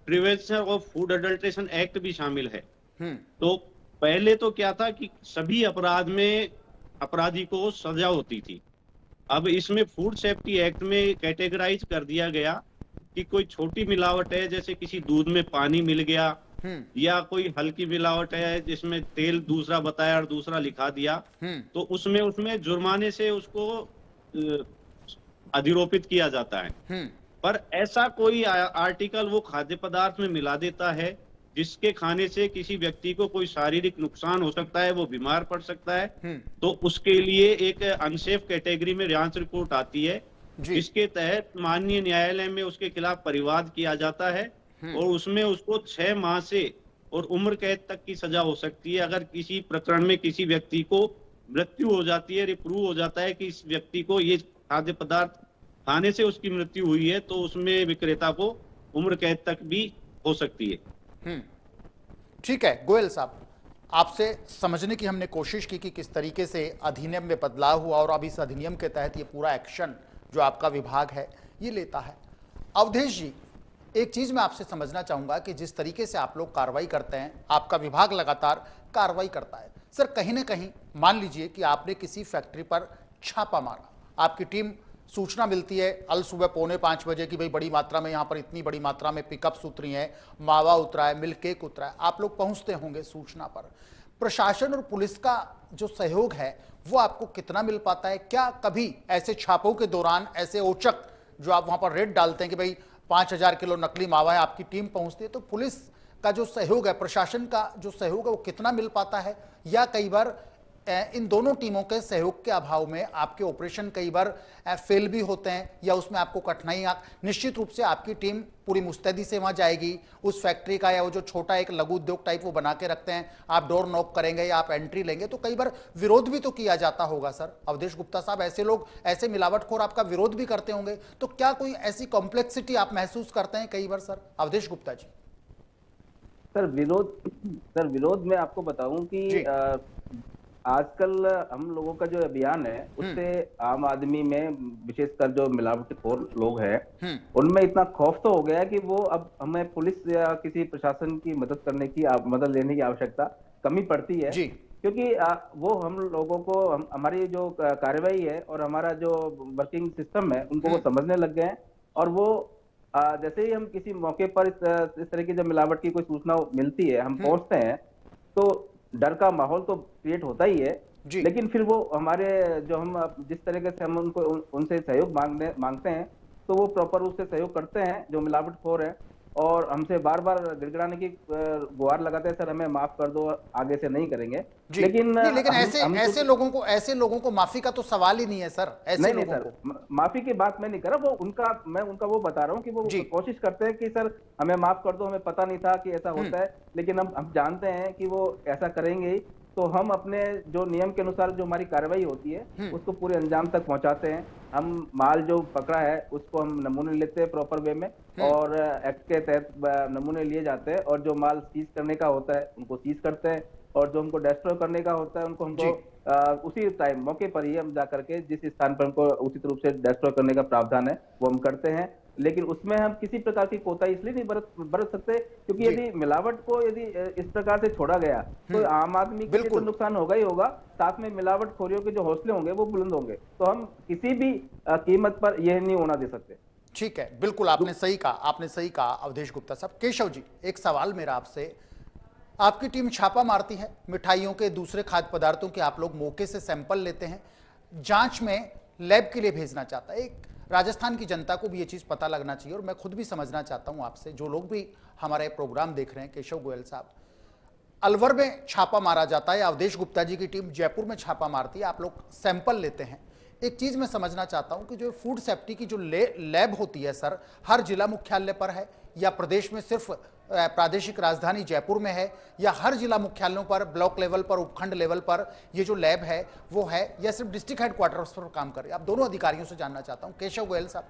prevention of food adulteration act भी शामिल है। तो पहले तो क्या था कि सभी अपराध में अपराधी को सजा होती थी। अब इसमें फूड सेफ्टी एक्ट में कैटेगराइज कर दिया गया कि कोई छोटी मिलावट है, जैसे किसी दूध में पानी मिल गया, या कोई हल्की मिलावट है जिसमें तेल दूसरा बताया और दूसरा लिखा दिया, तो उसमें जुर्माने से उसको अधिरोपित किया जाता है। पर ऐसा कोई आर्टिकल वो खाद्य पदार्थ में मिला देता है जिसके खाने से किसी व्यक्ति को कोई शारीरिक नुकसान हो सकता है, वो बीमार पड़ सकता है, तो उसके लिए एक अनसेफ कैटेगरी में जांच रिपोर्ट आती है, जिसके तहत माननीय न्यायालय में उसके खिलाफ परिवाद किया जाता है और उसमें उसको 6 माह से और उम्र कैद तक की सजा हो सकती है। अगर किसी प्रकरण में किसी व्यक्ति को मृत्यु हो जाती है, प्रूव हो जाता है कि इस व्यक्ति को ये खाद्य पदार्थ खाने से उसकी मृत्यु हुई है, तो उसमें विक्रेता को उम्र कैद तक भी हो सकती है। ठीक है गोयल साहब, आपसे समझने की हमने कोशिश की कि किस तरीके से अधिनियम में बदलाव हुआ और अब इस अधिनियम के तहत ये पूरा एक्शन जो आपका विभाग है ये लेता है। अवधेश जी, एक चीज मैं आपसे समझना चाहूंगा कि जिस तरीके से आप लोग कार्रवाई करते हैं, आपका विभाग लगातार कार्रवाई करता है, सर कहीं ना कहीं मान लीजिए कि आपने किसी फैक्ट्री पर छापा मारा, आपकी टीम सूचना मिलती है अल सुबह 4:45 बजे की भाई बड़ी मात्रा में यहाँ पर इतनी बड़ी मात्रा में पिकअप्स उतरी हैं, मावा उतरा है, मिल्क केक उतरा है, आप लोग पहुँचते होंगे सूचना पर। प्रशासन और पुलिस का जो सहयोग है वो आपको कितना मिल पाता है? क्या कभी ऐसे छापों के दौरान ऐसे औचक जो आप वहाँ पर रेड डालते हैं कि भाई 5000 किलो नकली मावा है, आपकी टीम पहुँचती है, तो पुलिस का जो सहयोग है, प्रशासन का जो सहयोग है वो कितना मिल पाता है? या कई बार इन दोनों टीमों के सहयोग के अभाव में आपके ऑपरेशन कई बार फेल भी होते हैं या उसमें आपको कठिनाइयां, निश्चित रूप से आपकी टीम पूरी मुस्तैदी से वहां जाएगी, उस फैक्ट्री का या वो जो छोटा एक लघु उद्योग टाइप वो बना के रखते हैं, आप डोर नॉक करेंगे या आप एंट्री लेंगे तो कई बार विरोध भी तो किया जाता होगा सर। अवधेश गुप्ता साहब, ऐसे लोग, ऐसे मिलावटखोर आपका विरोध भी करते होंगे, तो क्या कोई ऐसी कॉम्प्लेक्सिटी आप महसूस करते हैं कई बार सर? अवधेश गुप्ता जी। सर विरोध में आपको बताऊं कि आजकल हम लोगों का जो अभियान है उससे आम आदमी में, विशेषकर जो मिलावटखोर लोग हैं, उनमें इतना खौफ तो हो गया है कि वो अब हमें पुलिस या किसी प्रशासन की मदद लेने की आवश्यकता कमी पड़ती है, क्योंकि वो हम लोगों को हमारी जो कार्रवाई है और हमारा जो वर्किंग सिस्टम है उनको वो समझने लग गए हैं। और वो जैसे ही हम किसी मौके पर इस तरह की जब मिलावट की कोई सूचना मिलती है, हम पहुंचते हैं, तो डर का माहौल तो क्रिएट होता ही है, लेकिन फिर वो हमारे जो हम जिस तरीके से हम उनसे सहयोग मांगते हैं तो वो प्रॉपर रूप से सहयोग करते हैं जो मिलावटखोर है, और हमसे बार बार गिड़गिड़ाने की गुहार लगाते हैं, सर हमें माफ कर दो, आगे से नहीं करेंगे। लेकिन ऐसे लोगों को माफी का तो सवाल ही नहीं है सर। ऐसे नहीं सर, माफी की बात मैं नहीं कर रहा, मैं उनका वो बता रहा हूँ कि वो कोशिश करते हैं कि सर हमें माफ कर दो, हमें पता नहीं था कि ऐसा होता है, लेकिन हम जानते हैं कि वो ऐसा करेंगे ही, तो हम अपने जो नियम के अनुसार जो हमारी कार्रवाई होती है उसको पूरे अंजाम तक पहुंचाते हैं। हम माल जो पकड़ा है उसको हम नमूने लेते हैं प्रॉपर वे में, और एक्ट के तहत नमूने लिए जाते हैं, और जो माल सीज करने का होता है उनको सीज करते हैं, और जो हमको डिस्ट्रॉय करने का होता है हमको उसी टाइम मौके पर ही हम जाकर के जिस स्थान पर हमको उचित रूप से डिस्ट्रॉय करने का प्रावधान है वो हम करते हैं। लेकिन उसमें हम किसी प्रकार की कोताही इसलिए नहीं बरत सकते क्योंकि यदि मिलावट को इस प्रकार से छोड़ा गया तो आम आदमी के लिए तो नुकसान होगा ही होगा, साथ में मिलावटखोरियों के जो हौसले होंगे वो बुलंद होंगे, तो हम किसी भी कीमत पर यह नहीं होना दे सकते। ठीक है, बिल्कुल आपने सही कहा अवधेश गुप्ता साहब। केशव जी, एक सवाल मेरा आपसे, आपकी टीम छापा मारती है, मिठाइयों के दूसरे खाद्य पदार्थों के आप लोग मौके से सैंपल लेते हैं, जांच में लैब के लिए भेजना चाहता है। एक राजस्थान की जनता को भी ये चीज़ पता लगना चाहिए, और मैं खुद भी समझना चाहता हूं आपसे, जो लोग भी हमारे प्रोग्राम देख रहे हैं, केशव गोयल साहब, अलवर में छापा मारा जाता है, अवधेश गुप्ता जी की टीम जयपुर में छापा मारती है, आप लोग सैंपल लेते हैं। एक चीज़ मैं समझना चाहता हूं कि जो फूड सेफ्टी की जो लैब होती है सर, हर जिला मुख्यालय पर है या प्रदेश में सिर्फ प्रादेशिक राजधानी जयपुर में है, या हर जिला मुख्यालयों पर, ब्लॉक लेवल पर, उपखंड लेवल पर ये जो लैब है वो है, या सिर्फ डिस्ट्रिक्ट हेडक्वार्टर्स पर काम कर रही है? आप दोनों अधिकारियों से जानना चाहता हूं। केशव गोयल साहब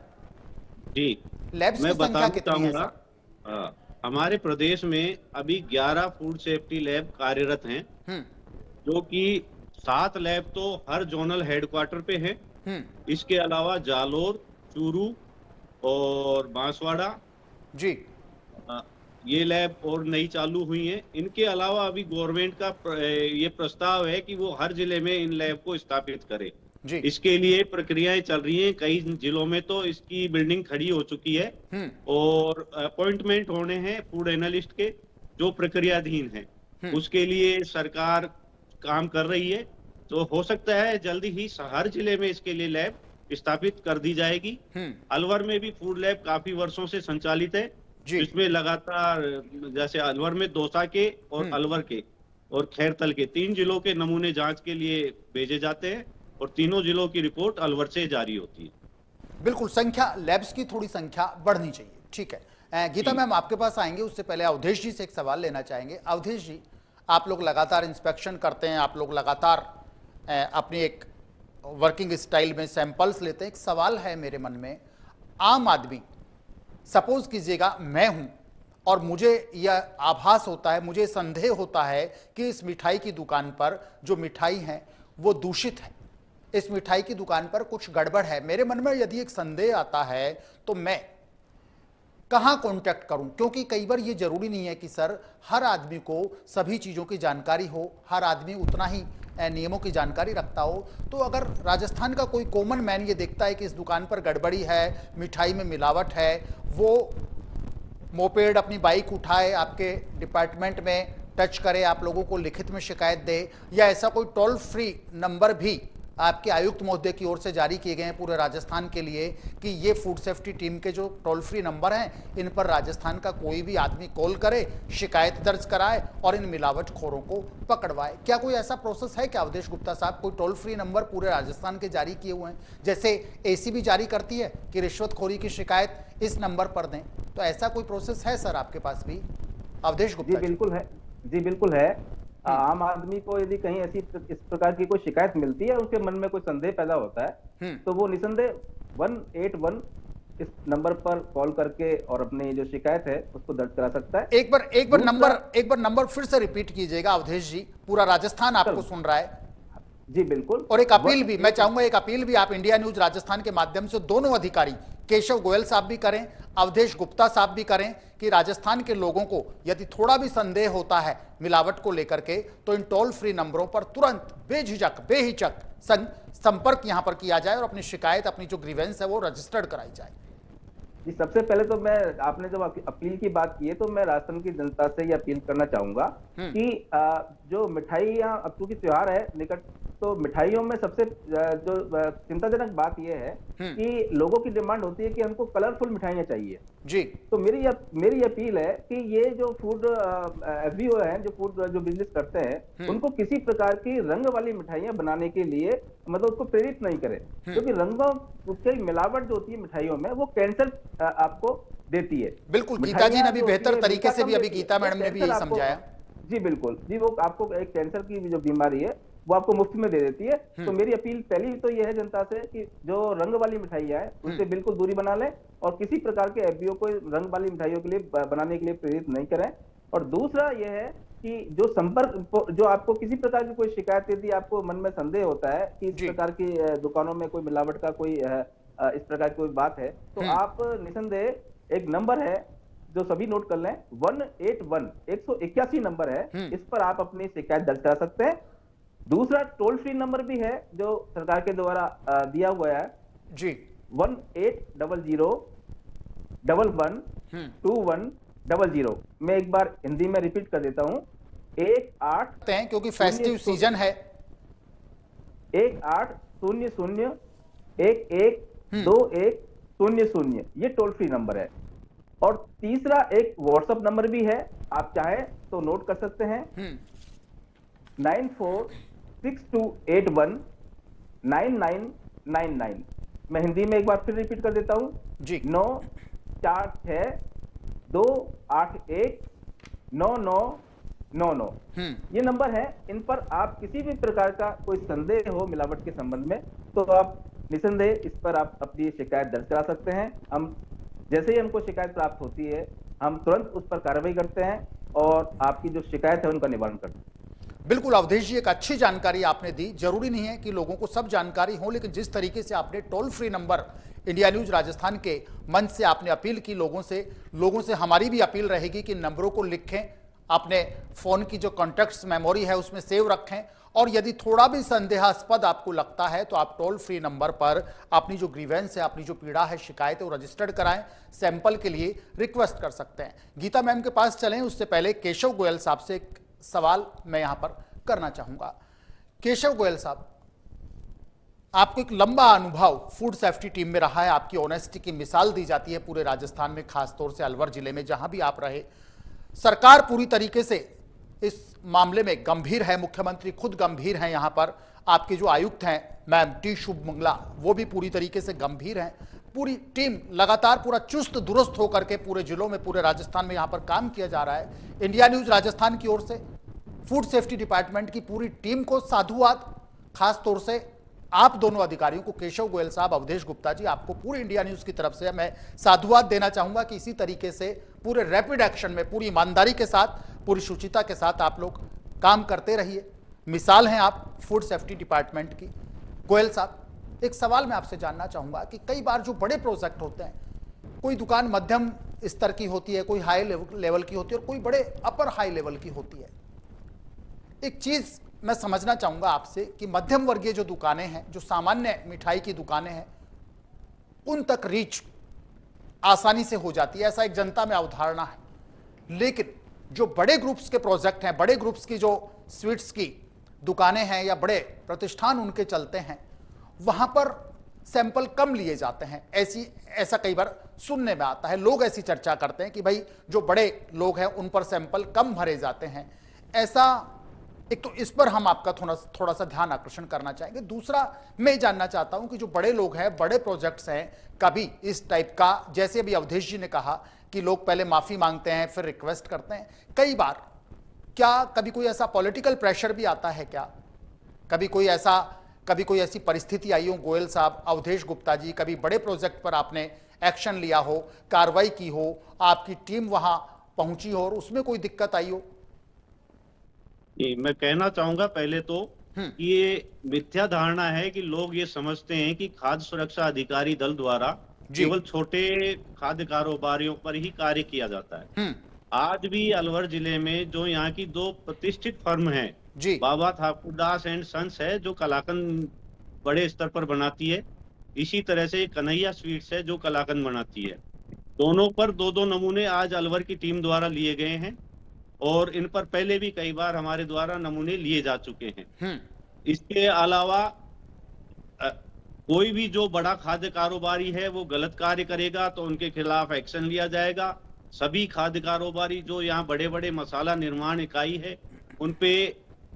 जी, लैब्स की संख्या कितनी है सर? हमारे प्रदेश में अभी 11 फूड सेफ्टी लैब कार्यरत हैं, जो कि 7 लैब तो हर जोनल हेडक्वार्टर पे हैं। इसके अलावा जालोर, चूरू और बांसवाड़ा जी ये लैब और नई चालू हुई हैं। इनके अलावा अभी गवर्नमेंट का ये प्रस्ताव है कि वो हर जिले में इन लैब को स्थापित करे जी। इसके लिए प्रक्रियाएं चल रही हैं, कई जिलों में तो इसकी बिल्डिंग खड़ी हो चुकी है और अपॉइंटमेंट होने हैं फूड एनालिस्ट के, जो प्रक्रियाधीन है। उसके लिए सरकार काम कर रही है, तो हो सकता है जल्दी ही हर जिले में इसके लिए लैब स्थापित कर दी जाएगी। अलवर में भी फूड लैब काफी वर्षों से संचालित है, इसमें लगातार, जैसे अलवर में दौसा के और अलवर के और खैरतल के 3 जिलों के नमूने जांच के लिए भेजे जाते हैं, और तीनों जिलों की रिपोर्ट अलवर से जारी होती है। बिल्कुल, संख्या लैब्स की थोड़ी संख्या बढ़नी चाहिए। ठीक है, गीता मैम आपके पास आएंगे, उससे पहले अवधेश जी से एक सवाल लेना चाहेंगे। अवधेश जी, आप लोग लगातार इंस्पेक्शन करते हैं, आप लोग लगातार अपनी एक वर्किंग स्टाइल में सैंपल्स लेते हैं। एक सवाल है मेरे मन में, आम आदमी, सपोज कीजिएगा मैं हूं और मुझे यह आभास होता है, मुझे संदेह होता है कि इस मिठाई की दुकान पर जो मिठाई है वो दूषित है, इस मिठाई की दुकान पर कुछ गड़बड़ है। मेरे मन में यदि एक संदेह आता है तो मैं कहां कांटेक्ट करूं? क्योंकि कई बार ये जरूरी नहीं है कि सर हर आदमी को सभी चीज़ों की जानकारी हो, हर आदमी उतना ही नियमों की जानकारी रखता हो। तो अगर राजस्थान का कोई कॉमन मैन ये देखता है कि इस दुकान पर गड़बड़ी है, मिठाई में मिलावट है, वो मोपेड अपनी बाइक उठाए, आपके डिपार्टमेंट में टच करे, आप लोगों को लिखित में शिकायत दे, या ऐसा कोई टोल फ्री नंबर भी आपके आयुक्त महोदय की ओर से जारी किए गए हैं पूरे राजस्थान के लिए कि ये फूड सेफ्टी टीम के जो टोल फ्री नंबर हैं, इन पर राजस्थान का कोई भी आदमी कॉल करे, शिकायत दर्ज कराए और इन मिलावटखोरों को पकड़वाए। क्या कोई ऐसा प्रोसेस है क्या अवधेश गुप्ता साहब? कोई टोल फ्री नंबर पूरे राजस्थान के जारी किए हुए हैं, जैसे एसीबी जारी करती है कि रिश्वतखोरी की शिकायत इस नंबर पर दें, तो ऐसा कोई प्रोसेस है सर आपके पास भी अवधेश गुप्ता? जी बिल्कुल है, जी बिल्कुल है। आम आदमी को यदि कहीं ऐसी इस प्रकार की कोई शिकायत मिलती है, उसके मन में कोई संदेह पैदा होता है, तो वो निसंदेह 181 इस नंबर पर कॉल करके और अपनी जो शिकायत है उसको दर्ज करा सकता है। एक बार नंबर फिर से रिपीट कीजिएगा अवधेश जी, पूरा राजस्थान आपको सुन रहा है। जी बिल्कुल। और एक अपील भी मैं चाहूंगा, एक अपील भी आप इंडिया न्यूज राजस्थान के माध्यम से दोनों अधिकारी केशव गोयल साहब भी करें, अवधेश गुप्ता साहब भी करें कि राजस्थान के लोगों को यदि थोड़ा भी संदेह होता है मिलावट को लेकर के, तो इन टोल फ्री नंबरों पर तुरंत बेहिचक संपर्क यहां पर किया जाए और अपनी शिकायत, अपनी जो ग्रीवेंस है वो रजिस्टर्ड कराई जाए। जी, सबसे पहले तो मैं, आपने जब अपील की बात की है, तो मैं राजस्थान की जनता से ये अपील करना चाहूंगा कि जो मिठाइयाँ, अब चूंकि त्योहार है निकट, तो मिठाइयों में सबसे जो चिंताजनक बात यह है कि लोगों की डिमांड होती है कि हमको कलरफुल मिठाइयाँ चाहिए जी। तो मेरी अपील है कि ये जो फूड एफबीओ है, जो बिजनेस करते हैं, उनको किसी प्रकार की रंग वाली मिठाइयाँ बनाने के लिए मतलब उसको प्रेरित नहीं करें, क्योंकि रंगों की मिलावट जो होती है मिठाइयों में, वो कैंसर आपको देती है। बिल्कुल, गीता जी ने भी बेहतर तरीके से भी, अभी गीता मैडम ने भी यही समझाया। जी बिल्कुल जी, वो आपको एक कैंसर की जो बीमारी है वो आपको मुफ्त में दे देती है। तो मेरी अपील पहली तो यह है जनता से कि जो रंग वाली मिठाइयाँ है उनसे बिल्कुल दूरी बना लें और किसी प्रकार के एफबीओ को रंग वाली मिठाइयों के लिए बनाने के लिए प्रेरित नहीं करें। और दूसरा यह है कि जो संपर्क, जो आपको किसी प्रकार की कोई शिकायत, यदि आपको मन में संदेह होता है कि इस प्रकार की दुकानों में कोई मिलावट का कोई इस प्रकार की कोई बात है, तो आप निसंदेह एक नंबर है जो सभी नोट कर लें, 181 181 नंबर है, इस पर आप अपनी शिकायत दर्ज करा सकते हैं। दूसरा टोल फ्री नंबर भी है जो सरकार के द्वारा दिया हुआ है जी, 1800-112100। मैं एक बार हिंदी में रिपीट कर देता हूं, 18, क्योंकि फेस्टिव सीजन है, 1800-112100 ये टोल फ्री नंबर है। और तीसरा एक व्हाट्सएप नंबर भी है, आप चाहें तो नोट कर सकते हैं, 9462819999। मैं हिंदी में एक बार फिर रिपीट कर देता हूं जी, 9462819999। ये नंबर है, इन पर आप किसी भी प्रकार का कोई संदेह हो मिलावट के संबंध में, तो आप निसंदेह इस पर आप अपनी शिकायत दर्ज करा सकते हैं। हम जैसे ही हमको शिकायत प्राप्त होती है, हम तुरंत उस पर कार्रवाई करते हैं और आपकी जो शिकायत है उनका निवारण करते हैं। बिल्कुल अवधेश जी, एक अच्छी जानकारी आपने दी। जरूरी नहीं है कि लोगों को सब जानकारी हो, लेकिन जिस तरीके से आपने toll free number India news Rajasthan के मंच से आपने अपील की लोगों से हमारी भी अपील रहेगी कि नंबरों को लिखें, अपने फोन की जो कॉन्टैक्ट्स मेमोरी है उसमें सेव रखें, और यदि थोड़ा भी संदेहास्पद आपको लगता है तो आप टोल फ्री नंबर पर अपनी जो ग्रीवेंस है, अपनी जो पीड़ा है, शिकायत है, वो रजिस्टर्ड कराएं, सैंपल के लिए रिक्वेस्ट कर सकते हैं। गीता मैम के पास चलें, उससे पहले केशव गोयल साहब से एक सवाल मैं यहां पर करना चाहूंगा। केशव गोयल साहब, आपको एक लंबा अनुभव फूड सेफ्टी टीम में रहा है, आपकी ऑनेस्टी की मिसाल दी जाती है पूरे राजस्थान में, खासतौर से अलवर जिले में जहां भी आप रहे। सरकार पूरी तरीके से इस मामले में गंभीर है, मुख्यमंत्री खुद गंभीर हैं, यहां पर आपके जो आयुक्त हैं मैम टी शुभमंगला, वो भी पूरी तरीके से गंभीर हैं। पूरी टीम लगातार पूरा चुस्त दुरुस्त होकर के पूरे जिलों में, पूरे राजस्थान में यहां पर काम किया जा रहा है। इंडिया न्यूज राजस्थान की ओर से फूड सेफ्टी डिपार्टमेंट की पूरी टीम को साधुवाद, खास तौर से आप दोनों अधिकारियों को, केशव गोयल साहब, अवधेश गुप्ता जी, आपको पूरी इंडिया न्यूज की तरफ से मैं साधुवाद देना चाहूंगा कि इसी तरीके से पूरे रैपिड एक्शन में, पूरी ईमानदारी के साथ, पूरी शुचिता के साथ आप लोग काम करते रहिए। मिसाल हैं आप फूड सेफ्टी डिपार्टमेंट की। गोयल साहब, एक सवाल मैं आपसे जानना चाहूंगा कि कई बार जो बड़े प्रोजेक्ट होते हैं, कोई दुकान मध्यम स्तर की होती है, कोई हाई लेवल की होती है और कोई बड़े अपर हाई लेवल की होती है। एक चीज मैं समझना चाहूंगा आपसे कि मध्यम वर्गीय जो दुकानें हैं, जो सामान्य मिठाई की दुकानें हैं, उन तक रीच आसानी से हो जाती है, ऐसा एक जनता में अवधारणा है। लेकिन जो बड़े ग्रुप्स के प्रोजेक्ट हैं, बड़े ग्रुप्स की जो स्वीट्स की दुकानें हैं या बड़े प्रतिष्ठान उनके चलते हैं, वहां पर सैंपल कम लिए जाते हैं। ऐसा कई बार सुनने में आता है, लोग ऐसी चर्चा करते हैं कि भाई जो बड़े लोग हैं उन पर सैंपल कम भरे जाते हैं। ऐसा एक तो इस पर हम आपका थोड़ा सा ध्यान आकर्षण करना चाहेंगे। दूसरा, मैं जानना चाहता हूं कि जो बड़े लोग हैं, बड़े प्रोजेक्ट्स हैं, कभी इस टाइप का, जैसे अभी अवधेश जी ने कहा कि लोग पहले माफी मांगते हैं फिर रिक्वेस्ट करते हैं, कई बार क्या कभी कोई ऐसा पॉलिटिकल प्रेशर भी आता है क्या? कभी कोई ऐसी परिस्थिति आई हो गोयल साहब, अवधेश गुप्ता जी, कभी बड़े प्रोजेक्ट पर आपने एक्शन लिया हो, कार्रवाई की हो, आपकी टीम वहां पहुंची हो और उसमें कोई दिक्कत आई हो? मैं कहना चाहूंगा पहले तो कि ये मिथ्या धारणा है कि लोग ये समझते हैं कि खाद्य सुरक्षा अधिकारी दल द्वारा केवल छोटे खाद्य कारोबारियों पर ही कार्य किया जाता है। आज भी अलवर जिले में जो यहाँ की दो प्रतिष्ठित फर्म हैं, बाबा ठाकुरदास एंड सन्स है जो कलाकंद बड़े स्तर पर बनाती है, इसी तरह से कन्हैया स्वीट्स है जो कलाकंद बनाती है। दोनों पर दो दो नमूने आज अलवर की टीम द्वारा लिए गए हैं और इन पर पहले भी कई बार हमारे द्वारा नमूने लिए जा चुके हैं। इसके अलावा कोई भी जो बड़ा खाद्य कारोबारी है वो गलत कार्य करेगा तो उनके खिलाफ एक्शन लिया जाएगा। सभी खाद्य कारोबारी जो यहाँ बड़े बड़े मसाला निर्माण इकाई है उन पे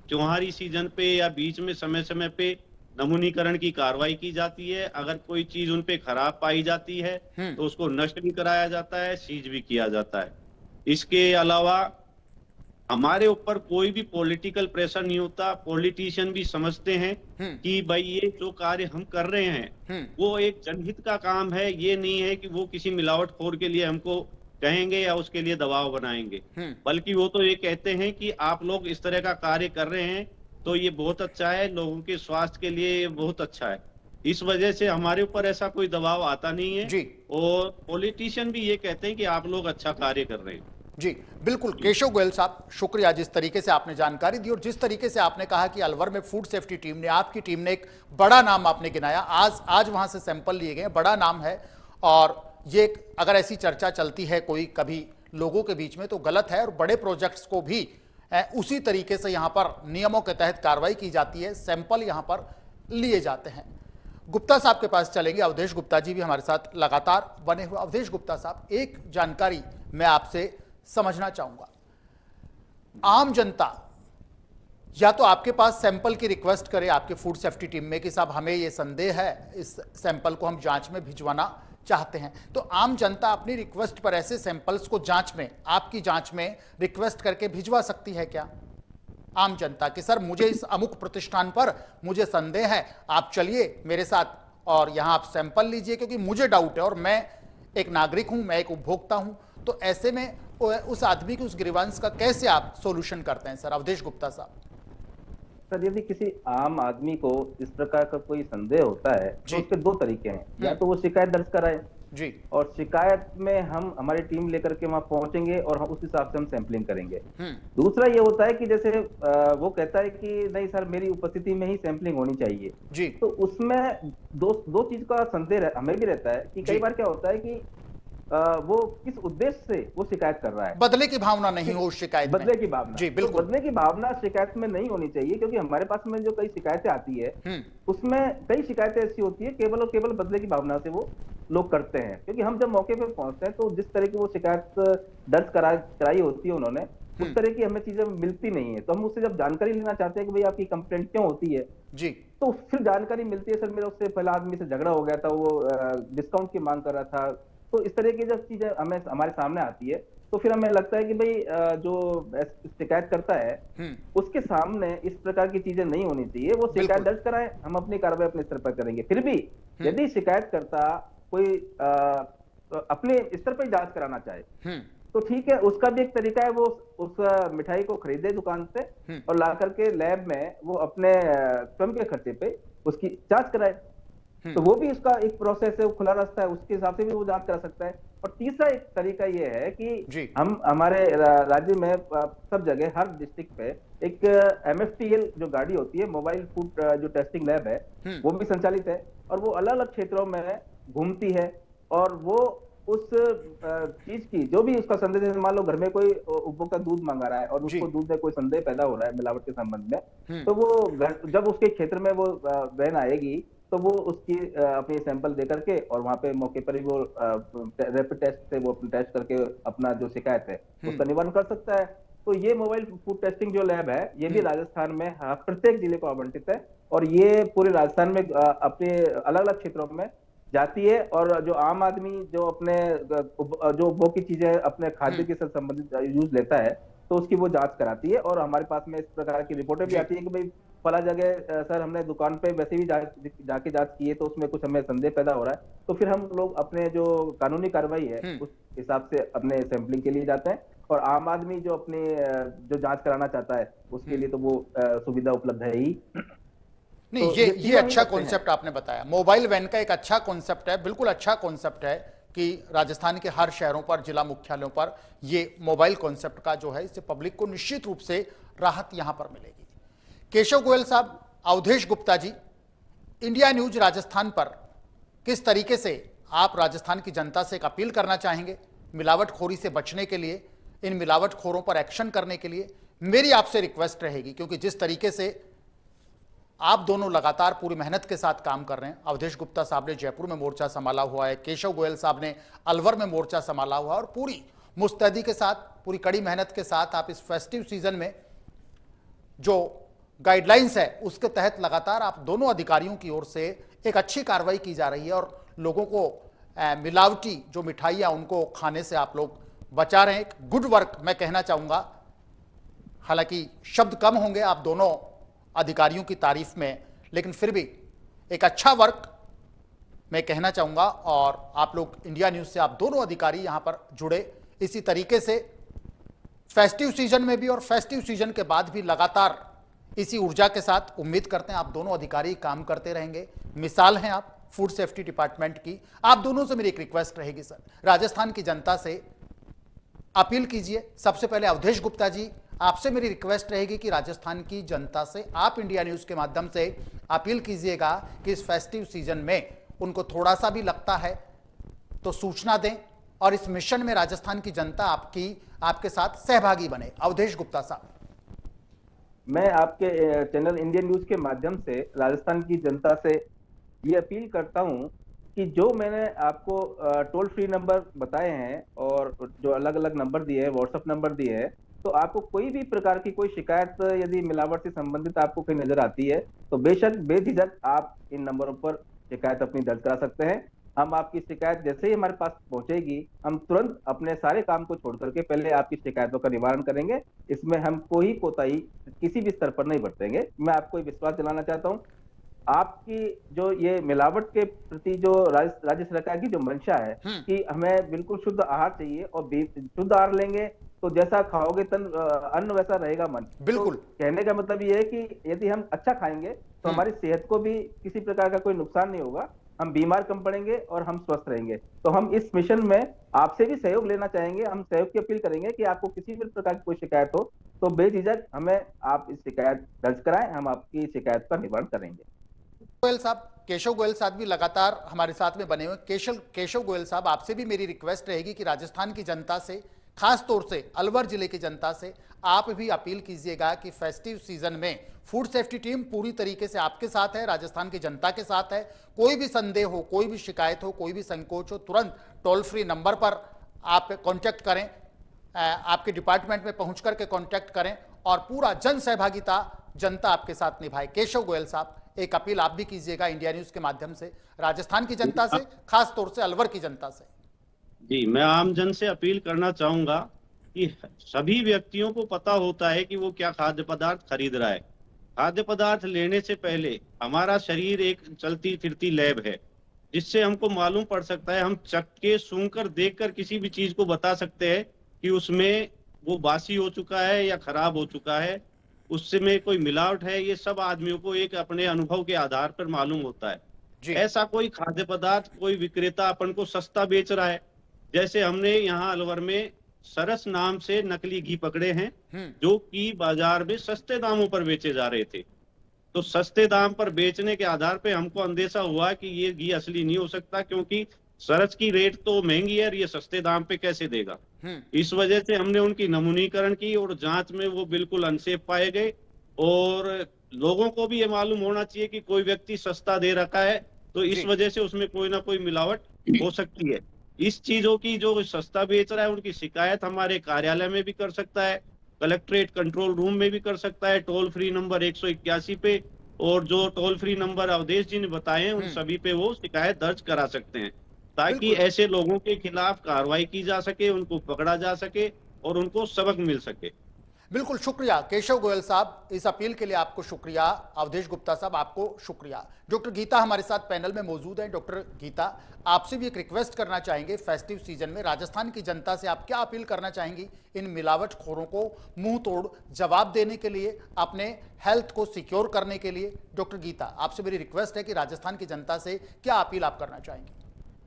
त्योहारी सीजन पे या बीच में समय समय पे नमूनीकरण की कार्रवाई की जाती है। अगर कोई चीज उन पे खराब पाई जाती है तो उसको नष्ट भी कराया जाता है, सीज भी किया जाता है। इसके अलावा हमारे ऊपर कोई भी पॉलिटिकल प्रेशर नहीं होता। पॉलिटिशियन भी समझते हैं कि भाई ये जो कार्य हम कर रहे हैं वो एक जनहित का काम है, ये नहीं है कि वो किसी मिलावटखोर के लिए हमको कहेंगे या उसके लिए दबाव बनाएंगे, बल्कि वो तो ये कहते हैं कि आप लोग इस तरह का कार्य कर रहे हैं तो ये बहुत अच्छा है, लोगों के स्वास्थ्य के लिए ये बहुत अच्छा है। इस वजह से हमारे ऊपर ऐसा कोई दबाव आता नहीं है और पॉलिटिशियन भी ये कहते हैं कि आप लोग अच्छा कार्य कर रहे हैं। जी बिल्कुल। केशव गोयल साहब, शुक्रिया जिस तरीके से आपने जानकारी दी और जिस तरीके से आपने कहा कि अलवर में फूड सेफ्टी टीम ने, आपकी टीम ने एक बड़ा नाम आपने गिनाया, आज वहां से सैंपल लिए गए, बड़ा नाम है। और ये अगर ऐसी चर्चा चलती है कोई कभी लोगों के बीच में तो गलत है। और बड़े प्रोजेक्ट्स को भी उसी तरीके से यहां पर नियमों के तहत कार्रवाई की जाती है, सैंपल यहां पर लिए जाते हैं। गुप्ता साहब के पास चलेंगे, अवधेश गुप्ता जी भी हमारे साथ लगातार बने हुए। अवधेश गुप्ता साहब, एक जानकारी मैं आपसे समझना चाहूंगा, आम जनता या तो आपके पास सैंपल की रिक्वेस्ट करे आपके फूड सेफ्टी टीम में कि साहब हमें ये संदेह है, इस सैंपल को हम जांच में भिजवाना चाहते हैं, तो आम जनता अपनी रिक्वेस्ट पर ऐसे सैंपल्स को जांच में, आपकी जांच में रिक्वेस्ट करके भिजवा सकती है क्या? आम जनता कि सर मुझे इस अमुक प्रतिष्ठान पर मुझे संदेह है, आप चलिए मेरे साथ और यहां आप सैंपल लीजिए क्योंकि मुझे डाउट है और मैं एक नागरिक हूं, मैं एक उपभोक्ता हूं। तो ऐसे में उस आदमी की उस ग्रीवांस का कैसे आप सॉल्यूशन करते हैं सर? अवधेश गुप्ता साहब। सर, यदि किसी आम आदमी को इस प्रकार का कोई संदेह होता है तो उसके दो तरीके हैं, या तो वो शिकायत दर्ज कराए जी, और शिकायत में हम हमारी टीम लेकर के वहां पहुंचेंगे और हम उस हिसाब से हम सैंपलिंग करेंगे। दूसरा ये होता है कि जैसे वो कहता है कि नहीं सर मेरी उपस्थिति में ही सैंपलिंग होनी चाहिए जी, तो उसमें दो चीज का संदेह हमें भी रहता है कि कई बार क्या होता है कि वो किस उद्देश्य से वो शिकायत कर रहा है, बदले की भावना नहीं हो शिकायत बदले की भावना जी बिल्कुल, तो बदले की भावना शिकायत में नहीं होनी चाहिए। क्योंकि हमारे पास में जो कई शिकायतें आती है उसमें कई शिकायतें ऐसी होती है केवल और केवल बदले की भावना से वो लोग करते हैं। क्योंकि हम जब मौके पे पहुंचते हैं तो जिस तरह की वो शिकायत दर्ज कराई होती है उन्होंने, उस तरह की हमें चीजें मिलती नहीं है। तो हम उससे जब जानकारी लेना चाहते हैं कि भाई आपकी कंप्लेंट क्यों होती है जी, तो फिर जानकारी मिलती है सर मेरा उससे पहला आदमी से झगड़ा हो गया था, वो डिस्काउंट की मांग कर रहा था। तो इस तरह की जब चीजें हमारे सामने आती है तो फिर हमें लगता है कि भाई जो शिकायत करता है उसके सामने इस प्रकार की चीजें नहीं होनी चाहिए, वो शिकायत दर्ज कराए, हम अपनी कार्रवाई अपने स्तर पर करेंगे। फिर भी यदि शिकायत करता कोई अपने स्तर पर जांच कराना चाहे तो ठीक है, उसका भी एक तरीका है, वो उस मिठाई को खरीदे दुकान से और ला करके लैब में वो अपने स्वयं के खर्चे पे उसकी जांच कराए, तो वो भी उसका एक प्रोसेस है, वो खुला रास्ता है, उसके हिसाब से भी वो जांच करा सकता है। और तीसरा एक तरीका ये है कि हम हमारे राज्य में सब जगह हर डिस्ट्रिक्ट पे एक MFTL जो गाड़ी होती है, मोबाइल फूड जो टेस्टिंग लैब है, वो भी संचालित है और वो अलग अलग क्षेत्रों में घूमती है और वो उस चीज की जो भी उसका संदेह है, मान लो घर में कोई उपभोक्ता दूध मंगा रहा है और उसको दूध में कोई संदेह पैदा हो रहा है मिलावट के संबंध में, तो वो जब उसके क्षेत्र में वो वैन आएगी तो वो उसकी अपनी सैंपल दे करके और वहां पे मौके पर ही वो रैपिड टेस्ट से वो टेस्ट करके अपना जो शिकायत है उसका निवारण कर सकता है। तो ये मोबाइल फूड टेस्टिंग जो लैब है ये भी राजस्थान में प्रत्येक जिले को आवंटित है और ये पूरे राजस्थान में अपने अलग अलग क्षेत्रों में जाती है। और जो आम आदमी जो अपने जो उपभोग की चीजें अपने खाद्य के साथ संबंधित यूज लेता है तो उसकी वो जांच कराती है और हमारे पास में इस प्रकार की रिपोर्टें भी आती है कि भाई फला जगह सर हमने दुकान पे वैसे भी जाके जांच की है तो उसमें कुछ हमें संदेह पैदा हो रहा है, तो फिर हम लोग अपने जो कानूनी कार्रवाई है उस हिसाब से अपने सैंपलिंग के लिए जाते हैं। और आम आदमी जो अपने जो जांच कराना चाहता है उसके लिए तो वो सुविधा उपलब्ध है ही। नहीं, तो ये अच्छा कॉन्सेप्ट आपने बताया। मोबाइल वैन का एक अच्छा कॉन्सेप्ट है, बिल्कुल अच्छा कॉन्सेप्ट है कि राजस्थान के हर शहरों पर, जिला मुख्यालयों पर ये मोबाइल कॉन्सेप्ट का जो है इससे पब्लिक को निश्चित रूप से राहत यहां पर मिलेगी। केशव गोयल साहब, अवधेश गुप्ता जी, इंडिया न्यूज राजस्थान पर किस तरीके से आप राजस्थान की जनता से एक अपील करना चाहेंगे मिलावटखोरी से बचने के लिए, इन मिलावटखोरों पर एक्शन करने के लिए? मेरी आपसे रिक्वेस्ट रहेगी, क्योंकि जिस तरीके से आप दोनों लगातार पूरी मेहनत के साथ काम कर रहे हैं, अवधेश गुप्ता साहब ने जयपुर में मोर्चा संभाला हुआ है, केशव गोयल साहब ने अलवर में मोर्चा संभाला हुआ है और पूरी मुस्तैदी के साथ, पूरी कड़ी मेहनत के साथ आप इस फेस्टिव सीजन में जो गाइडलाइंस है उसके तहत लगातार आप दोनों अधिकारियों की ओर से एक अच्छी कार्रवाई की जा रही है और लोगों को मिलावटी जो मिठाइयाँ उनको खाने से आप लोग बचा रहे हैं। एक गुड वर्क मैं कहना चाहूँगा, हालांकि शब्द कम होंगे आप दोनों अधिकारियों की तारीफ में, लेकिन फिर भी एक अच्छा वर्क मैं कहना चाहूँगा। और आप लोग इंडिया न्यूज़ से, आप दोनों अधिकारी यहाँ पर जुड़े, इसी तरीके से फेस्टिव सीजन में भी और फेस्टिव सीजन के बाद भी लगातार इसी ऊर्जा के साथ उम्मीद करते हैं आप दोनों अधिकारी काम करते रहेंगे। मिसाल हैं आप फूड सेफ्टी डिपार्टमेंट की। आप दोनों से मेरी एक रिक्वेस्ट रहेगी सर, राजस्थान की जनता से अपील कीजिए। सबसे पहले अवधेश गुप्ता जी, आपसे मेरी रिक्वेस्ट रहेगी कि राजस्थान की जनता से आप इंडिया न्यूज़ के माध्यम से अपील कीजिएगा कि इस फेस्टिव सीजन में उनको थोड़ा सा भी लगता है तो सूचना दें और इस मिशन में राजस्थान की जनता आपके साथ सहभागी बने। अवधेश गुप्ता साहब, मैं आपके चैनल इंडियन न्यूज के माध्यम से राजस्थान की जनता से ये अपील करता हूं कि जो मैंने आपको टोल फ्री नंबर बताए हैं और जो अलग अलग नंबर दिए हैं, व्हाट्सएप नंबर दिए हैं, तो आपको कोई भी प्रकार की कोई शिकायत यदि मिलावट से संबंधित आपको कहीं नजर आती है तो बेशक बेझिझक आप इन नंबरों पर शिकायत अपनी दर्ज करा सकते हैं। हम आपकी शिकायत जैसे ही हमारे पास पहुंचेगी हम तुरंत अपने सारे काम को छोड़ करके पहले आपकी शिकायतों का निवारण करेंगे। इसमें हम कोई कोताही किसी भी स्तर पर नहीं बरतेंगे। मैं आपको विश्वास दिलाना चाहता हूं, आपकी जो ये मिलावट के प्रति जो राज्य सरकार की जो मंशा है कि हमें बिल्कुल शुद्ध आहार चाहिए और शुद्ध आहार लेंगे तो जैसा खाओगे तन अन्न वैसा रहेगा मन। बिल्कुल। तो कहने का मतलब ये है कि यदि हम अच्छा खाएंगे तो हमारी सेहत को भी किसी प्रकार का कोई नुकसान नहीं होगा, हम बीमार कम पड़ेंगे और हम स्वस्थ रहेंगे। तो हम इस मिशन में आपसे भी सहयोग लेना चाहेंगे, हम सहयोग की अपील करेंगे कि आपको किसी भी प्रकार की कोई शिकायत हो तो बेझिझक हमें आप इस शिकायत दर्ज कराएं, हम आपकी शिकायत का निवारण करेंगे। गोयल साहब, केशव गोयल साहब भी लगातार हमारे साथ में बने हुए। केशव गोयल साहब, आपसे भी मेरी रिक्वेस्ट रहेगी कि राजस्थान की जनता से, खास तौर से अलवर जिले की जनता से आप भी अपील कीजिएगा कि फेस्टिव सीजन में फूड सेफ्टी टीम पूरी तरीके से आपके साथ है, राजस्थान की जनता के साथ है। कोई भी संदेह हो, कोई भी शिकायत हो, कोई भी संकोच हो, तुरंत टोल फ्री नंबर पर आप कांटेक्ट करें, आपके डिपार्टमेंट में पहुंच करके कांटेक्ट करें और पूरा जन सहभागिता जनता आपके साथ निभाए। केशव गोयल साहब, एक अपील आप भी कीजिएगा इंडिया न्यूज के माध्यम से राजस्थान की जनता से, खास तौर से अलवर की जनता से। जी, मैं आम जन से अपील करना चाहूंगा कि सभी व्यक्तियों को पता होता है कि वो क्या खाद्य पदार्थ खरीद रहा है। खाद्य पदार्थ लेने से पहले हमारा शरीर एक चलती फिरती लैब है जिससे हमको मालूम पड़ सकता है, हम चख के, सूंघ कर, देख कर किसी भी चीज को बता सकते हैं कि उसमें वो बासी हो चुका है या खराब हो चुका है, उससे में कोई मिलावट है। ये सब आदमियों को एक अपने अनुभव के आधार पर मालूम होता है। ऐसा कोई खाद्य पदार्थ कोई विक्रेता अपन को सस्ता बेच रहा है, जैसे हमने यहाँ अलवर में सरस नाम से नकली घी पकड़े हैं जो कि बाजार में सस्ते दामों पर बेचे जा रहे थे। तो सस्ते दाम पर बेचने के आधार पे हमको अंदेशा हुआ कि ये घी असली नहीं हो सकता, क्योंकि सरस की रेट तो महंगी है और ये सस्ते दाम पे कैसे देगा। इस वजह से हमने उनकी नमूनीकरण की और जांच में वो बिल्कुल अनसेफ पाए गए। और लोगों को भी ये मालूम होना चाहिए कि कोई व्यक्ति सस्ता दे रखा है तो इस वजह से उसमें कोई ना कोई मिलावट हो सकती है। इस चीजों की जो सस्ता बेच रहा है उनकी शिकायत हमारे कार्यालय में भी कर सकता है, कलेक्ट्रेट कंट्रोल रूम में भी कर सकता है, टोल फ्री नंबर 181 पे, और जो टोल फ्री नंबर अवधेश जी ने बताए उन सभी पे वो शिकायत दर्ज करा सकते हैं, ताकि ऐसे लोगों के खिलाफ कार्रवाई की जा सके, उनको पकड़ा जा सके और उनको सबक मिल सके। बिल्कुल, शुक्रिया केशव गोयल साहब, इस अपील के लिए आपको शुक्रिया। अवधेश गुप्ता साहब आपको शुक्रिया। डॉक्टर गीता हमारे साथ पैनल में मौजूद हैं। डॉक्टर गीता, आपसे भी एक रिक्वेस्ट करना चाहेंगे, फेस्टिव सीजन में राजस्थान की जनता से आप क्या अपील करना चाहेंगी इन मिलावटखोरों को मुंह तोड़ जवाब देने के लिए, अपने हेल्थ को सिक्योर करने के लिए? डॉक्टर गीता, आपसे मेरी रिक्वेस्ट है कि राजस्थान की जनता से क्या अपील आप करना चाहेंगी?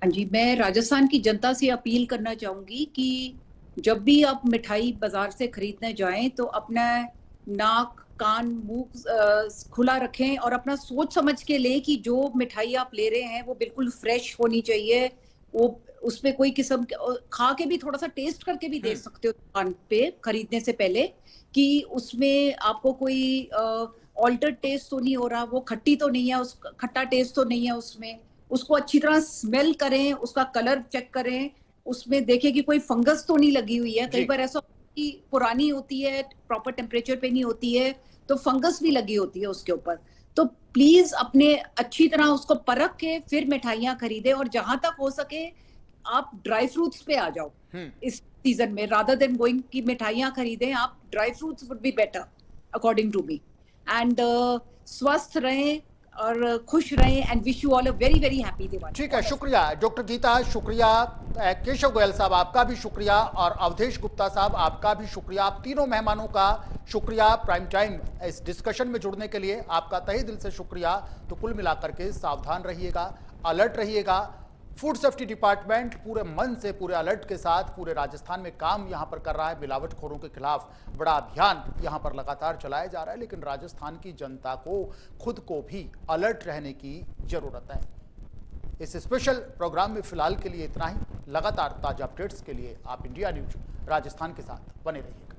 हाँ जी, मैं राजस्थान की जनता से अपील करना चाहूंगी कि जब भी आप मिठाई बाजार से खरीदने जाएं तो अपना नाक, कान, मुंह खुला रखें और अपना सोच समझ के लें कि जो मिठाई आप ले रहे हैं वो बिल्कुल फ्रेश होनी चाहिए। वो उसमें कोई किस्म खा के भी थोड़ा सा टेस्ट करके भी देख सकते हो दुकान पे खरीदने से पहले, कि उसमें आपको कोई ऑल्टर टेस्ट तो नहीं हो रहा, वो खट्टी तो नहीं है, उस खट्टा टेस्ट तो नहीं है उसमें। उसको अच्छी तरह स्मेल करें, उसका कलर चेक करें, उसमें देखें कि कोई फंगस तो नहीं लगी हुई है। कई बार ऐसा कि पुरानी होती है, प्रॉपर टेम्परेचर पे नहीं होती है, तो फंगस भी लगी होती है उसके ऊपर। तो प्लीज अपने अच्छी तरह उसको परख के फिर मिठाइयां खरीदें, और जहां तक हो सके आप ड्राई फ्रूट्स पे आ जाओ इस सीजन में, रादर देन गोइंग की मिठाइयां खरीदें, आप dry fruits would be better according to me. And स्वस्थ रहें और खुश रहें, and wish you all a very very happy Diwali. ठीक है, शुक्रिया डॉक्टर गीता, शुक्रिया केशव गोयल साहब, आपका भी शुक्रिया, और अवधेश गुप्ता साहब आपका भी शुक्रिया। आप तीनों मेहमानों का शुक्रिया प्राइम टाइम इस डिस्कशन में जुड़ने के लिए, आपका तहे दिल से शुक्रिया। तो कुल मिलाकर के सावधान रहिएगा, अलर्ट रहिएगा। फूड सेफ्टी डिपार्टमेंट पूरे मन से, पूरे अलर्ट के साथ पूरे राजस्थान में काम यहां पर कर रहा है। मिलावटखोरों के खिलाफ बड़ा अभियान यहां पर लगातार चलाया जा रहा है, लेकिन राजस्थान की जनता को खुद को भी अलर्ट रहने की जरूरत है। इस स्पेशल प्रोग्राम में फिलहाल के लिए इतना ही। लगातार ताजा अपडेट्स के लिए आप इंडिया न्यूज राजस्थान के साथ बने रहिए।